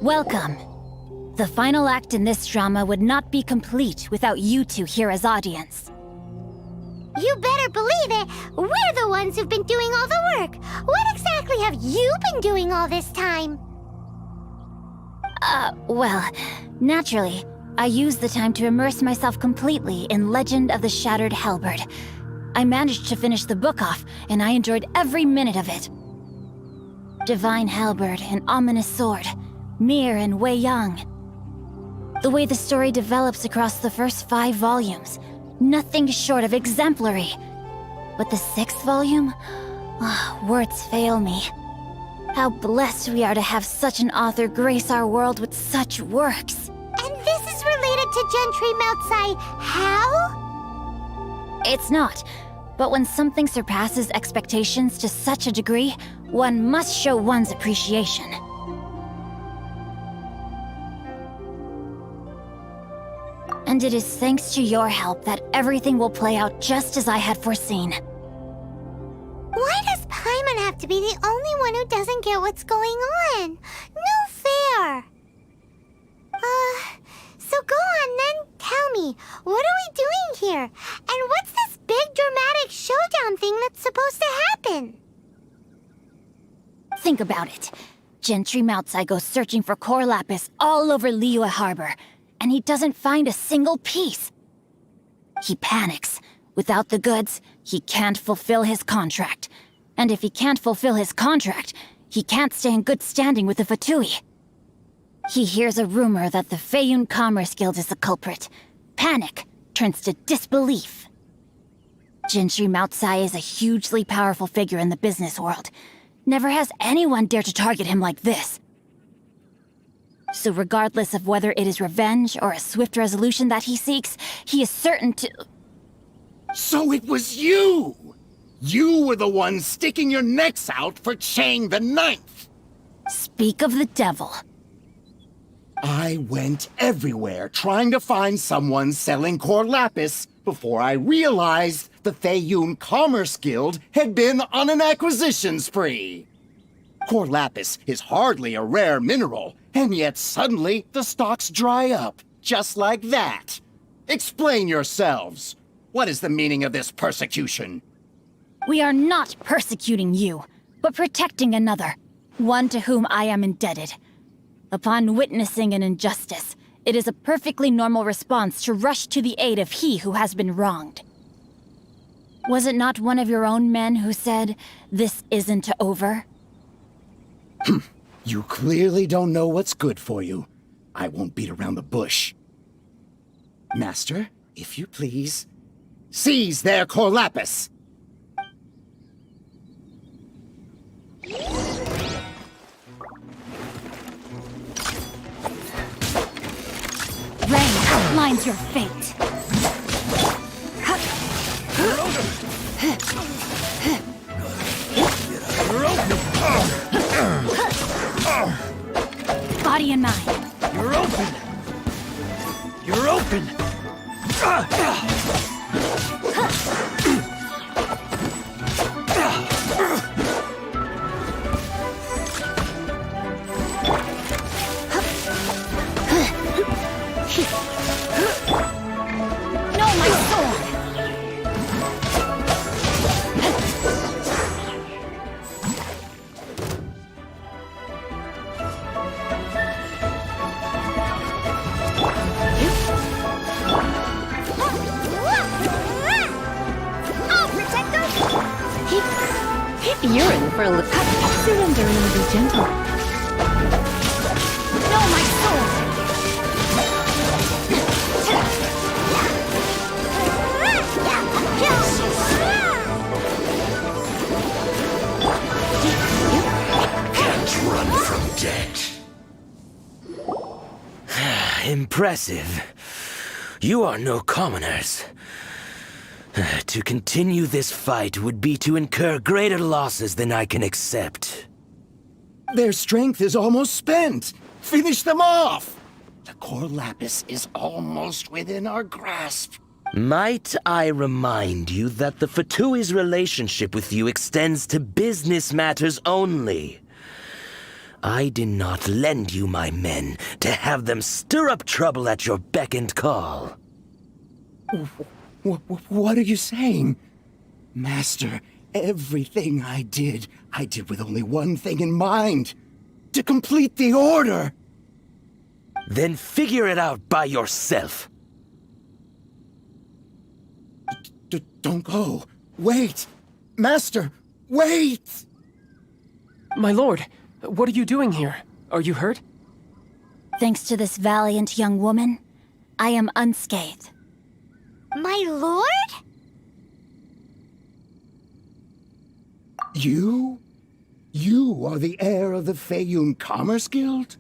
Welcome. The final act in this drama would not be complete without you two here as audience. You better believe it. We're the ones who've been doing all the work. What exactly have you been doing all this time? Well, naturally, I used the time to immerse myself completely in Legend of the Shattered Halberd. I managed to finish the book off, and I enjoyed every minute of it. Divine Halberd, an ominous sword, Mir and Wei Yang. The way the story develops across the first 5 volumes, nothing short of exemplary. But the 6th volume? Words fail me. How blessed we are to have such an author grace our world with such works. And this is related to Gentry Meltsai. How? It's not. But when something surpasses expectations to such a degree, one must show one's appreciation. And it is thanks to your help that everything will play out just as I had foreseen. Why does Paimon have to be the only one who doesn't get what's going on? No fair. So go on then, tell me, what are we doing here? And what's this big dramatic showdown thing that's supposed to happen? Think about it. Gentry Meltsai goes searching for core lapis all over Liyue Harbor, and he doesn't find a single piece. He panics. Without the goods, he can't fulfill his contract. And if he can't fulfill his contract, he can't stay in good standing with the Fatui. He hears a rumor that the Feiyun Commerce Guild is the culprit. Panic turns to disbelief. Gentry Meltsai is a hugely powerful figure in the business world. Never has anyone dared to target him like this. So regardless of whether it is revenge or a swift resolution that he seeks, he is certain to... So it was you! You were the one sticking your necks out for Chang the Ninth! Speak of the devil. I went everywhere trying to find someone selling core lapis before I realized the Feiyun Commerce Guild had been on an acquisition spree. Core lapis is hardly a rare mineral, and yet suddenly the stocks dry up, just like that. Explain yourselves. What is the meaning of this persecution? We are not persecuting you, but protecting another, one to whom I am indebted. Upon witnessing an injustice, it is a perfectly normal response to rush to the aid of he who has been wronged. Was it not one of your own men who said, "This isn't over"? You clearly don't know what's good for you. I won't beat around the bush. Master, if you please, seize their core lapis! Rain outlines your fate. Body and mind. You're open! You're open! No, my sword! I'll protect them! You're in for a little. Surrender and be gentle. No, my sword! Can't run from death. Impressive. You are no commoners. To continue this fight would be to incur greater losses than I can accept. Their strength is almost spent. Finish them off! The core lapis is almost within our grasp. Might I remind you that the Fatui's relationship with you extends to business matters only? I did not lend you my men to have them stir up trouble at your beck and call. What are you saying? Master, everything I did with only one thing in mind. To complete the order! Then figure it out by yourself. Don't go. Wait! Master, wait! My lord, what are you doing here? Are you hurt? Thanks to this valiant young woman, I am unscathed. My lord? You? You are the heir of the Feiyun Commerce Guild?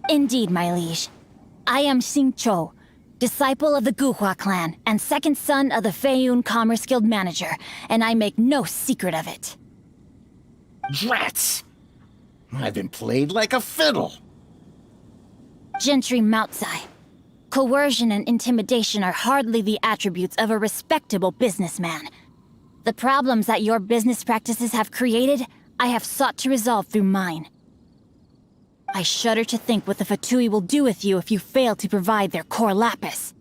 Indeed, my liege. I am Xingqiu, disciple of the Guhua clan and second son of the Feiyun Commerce Guild manager, and I make no secret of it. Drats! I've been played like a fiddle. Gentry Moutsai. Coercion and intimidation are hardly the attributes of a respectable businessman. The problems that your business practices have created, I have sought to resolve through mine. I shudder to think what the Fatui will do with you if you fail to provide their core lapis.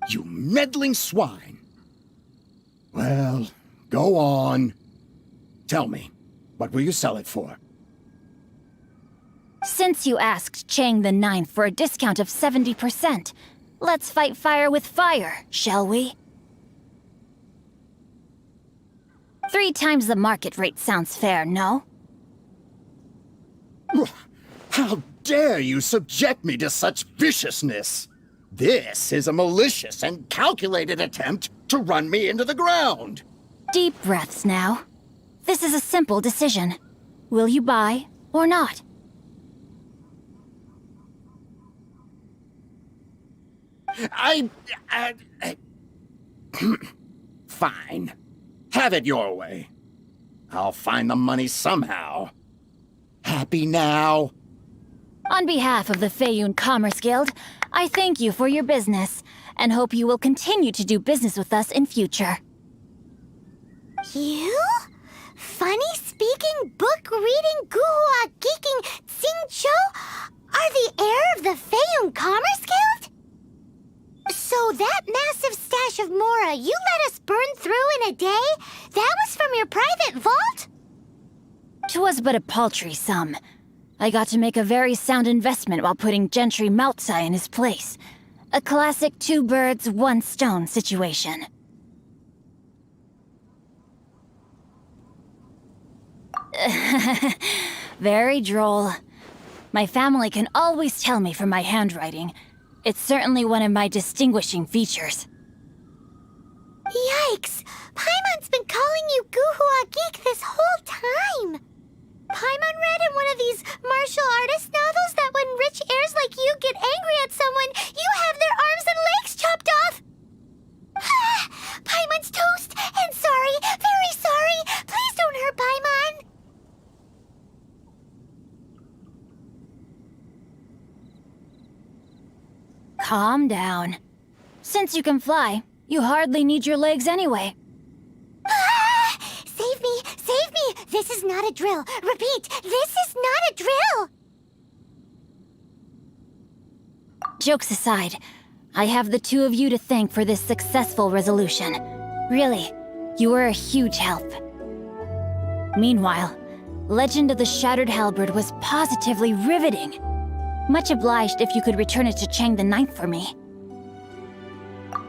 You meddling swine. Well, go on. Tell me, what will you sell it for? Since you asked Chang the Ninth for a discount of 70%, let's fight fire with fire, shall we? 3 times the market rate sounds fair, no? How dare you subject me to such viciousness? This is a malicious and calculated attempt to run me into the ground. Deep breaths now. This is a simple decision. Will you buy or not? Fine. Have it your way. I'll find the money somehow. Happy now? On behalf of the Feiyun Commerce Guild, I thank you for your business, and hope you will continue to do business with us in future. You? Funny-speaking, book-reading, guhua geeking Xingqiu are the heir of the Feiyun Commerce Guild? So that massive stash of Mora you let us burn through in a day, that was from your private vault? 'Twas but a paltry sum. I got to make a very sound investment while putting Gentry Moutsai in his place. A classic 2 birds, 1 stone situation. Very droll. My family can always tell me from my handwriting. It's certainly one of my distinguishing features. Yikes! Paimon's been calling you Guhua Geek this whole time! Paimon read in one of these martial artist novels that when rich heirs like you get angry at someone, you have their arms and legs chopped off! Paimon's toast! And sorry, very sorry! Please don't hurt Paimon! Calm down. Since you can fly, you hardly need your legs anyway. Save me! Save me! This is not a drill! Repeat, this is not a drill! Jokes aside, I have the 2 of you to thank for this successful resolution. Really, you were a huge help. Meanwhile, Legend of the Shattered Halberd was positively riveting. Much obliged if you could return it to Chang the Ninth for me.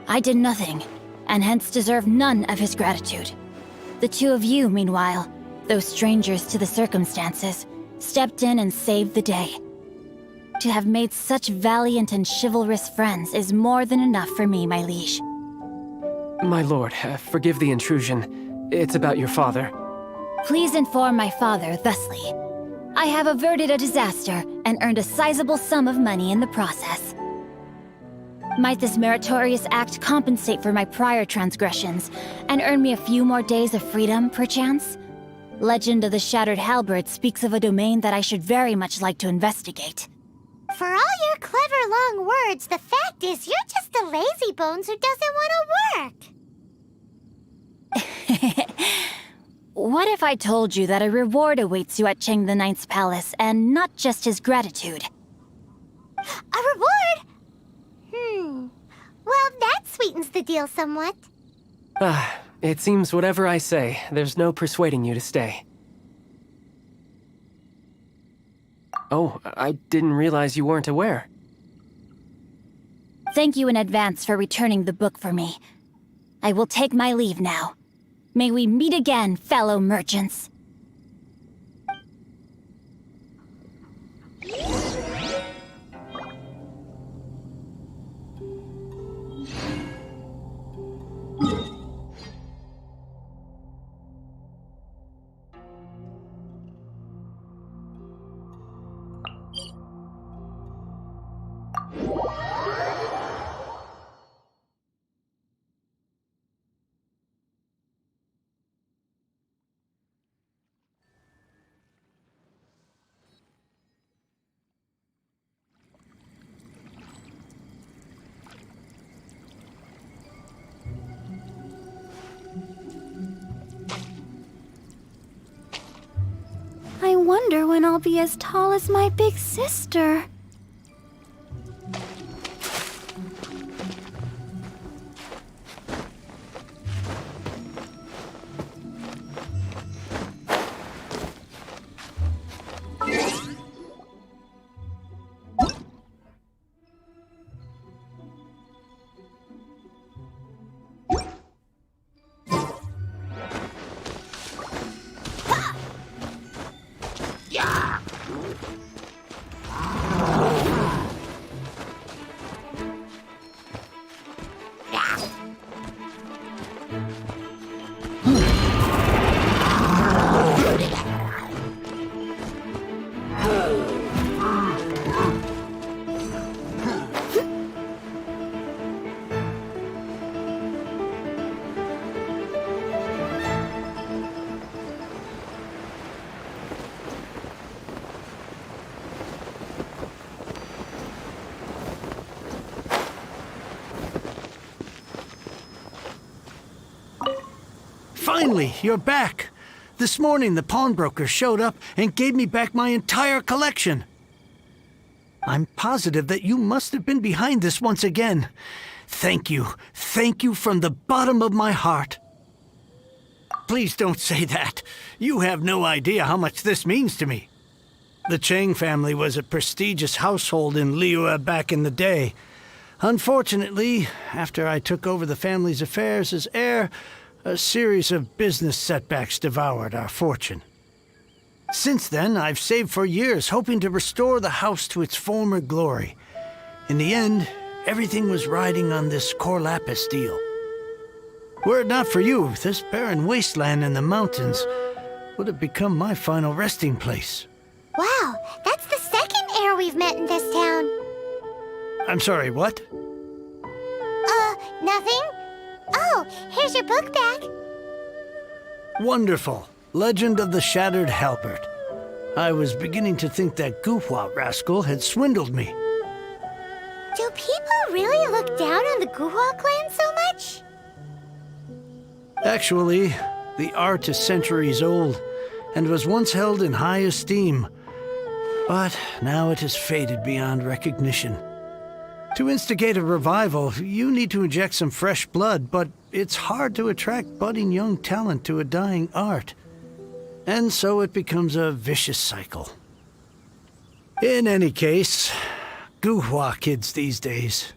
I did nothing, and hence deserve none of his gratitude. The 2 of you, meanwhile, though strangers to the circumstances, stepped in and saved the day. To have made such valiant and chivalrous friends is more than enough for me, my liege. My lord, forgive the intrusion. It's about your father. Please inform my father thusly. I have averted a disaster and earned a sizable sum of money in the process. Might this meritorious act compensate for my prior transgressions and earn me a few more days of freedom, perchance? Legend of the Shattered Halberd speaks of a domain that I should very much like to investigate. For all your clever long words, the fact is you're just a lazy bones who doesn't want to work. What if I told you that a reward awaits you at Cheng the Ninth's palace, and not just his gratitude? A reward? Well, that sweetens the deal somewhat. It seems whatever I say, there's no persuading you to stay. Oh, I didn't realize you weren't aware. Thank you in advance for returning the book for me. I will take my leave now. May we meet again, fellow merchants. I wonder when I'll be as tall as my big sister. Finally, you're back. This morning, the pawnbroker showed up and gave me back my entire collection. I'm positive that you must have been behind this once again. Thank you. Thank you from the bottom of my heart. Please don't say that. You have no idea how much this means to me. The Cheng family was a prestigious household in Liyue back in the day. Unfortunately, after I took over the family's affairs as heir, a series of business setbacks devoured our fortune. Since then, I've saved for years, hoping to restore the house to its former glory. In the end, everything was riding on this Corlapis deal. Were it not for you, this barren wasteland in the mountains would have become my final resting place. Wow, that's the second heir we've met in this town. I'm sorry, what? Nothing? Oh, here's your book back. Wonderful. Legend of the Shattered Halberd. I was beginning to think that Guhua rascal had swindled me. Do people really look down on the Guhua clan so much? Actually, the art is centuries old and was once held in high esteem. But now it has faded beyond recognition. To instigate a revival, you need to inject some fresh blood, but it's hard to attract budding young talent to a dying art. And so it becomes a vicious cycle. In any case, Guhua kids these days.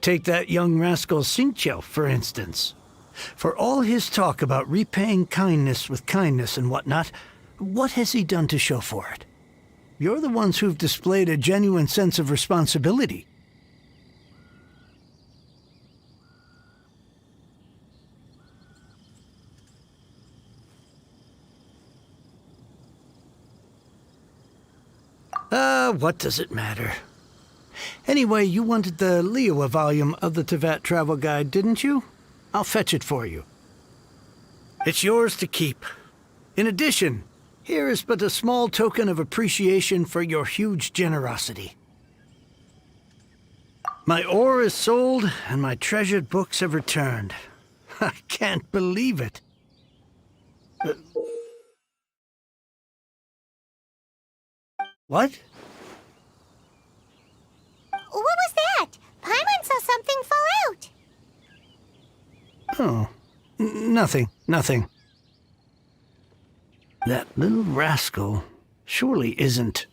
Take that young rascal Xingqiu, for instance. For all his talk about repaying kindness with kindness and whatnot, what has he done to show for it? You're the ones who've displayed a genuine sense of responsibility. What does it matter? Anyway, you wanted the Liyue volume of the Teyvat Travel Guide, didn't you? I'll fetch it for you. It's yours to keep. In addition, here is but a small token of appreciation for your huge generosity. My ore is sold, and my treasured books have returned. I can't believe it. What? What was that? Paimon saw something fall out. Oh, nothing. That little rascal surely isn't...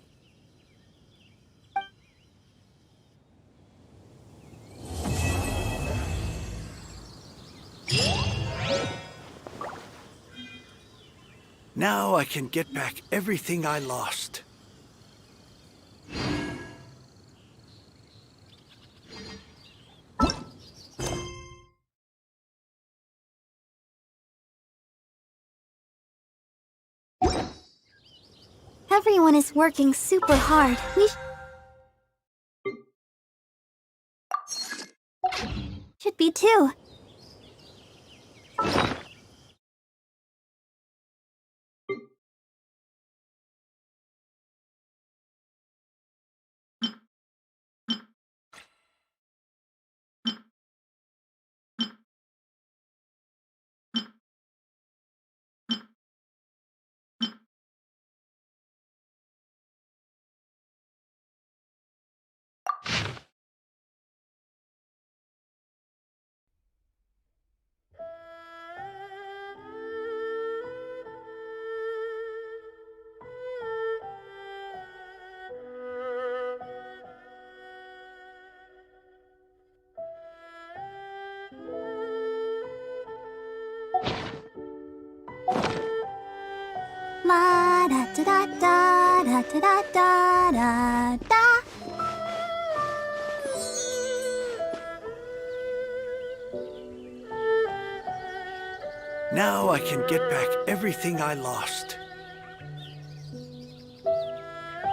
Now I can get back everything I lost. Everyone is working super hard. We should be too. La da da da da da da da da da. Now I can get back everything I lost.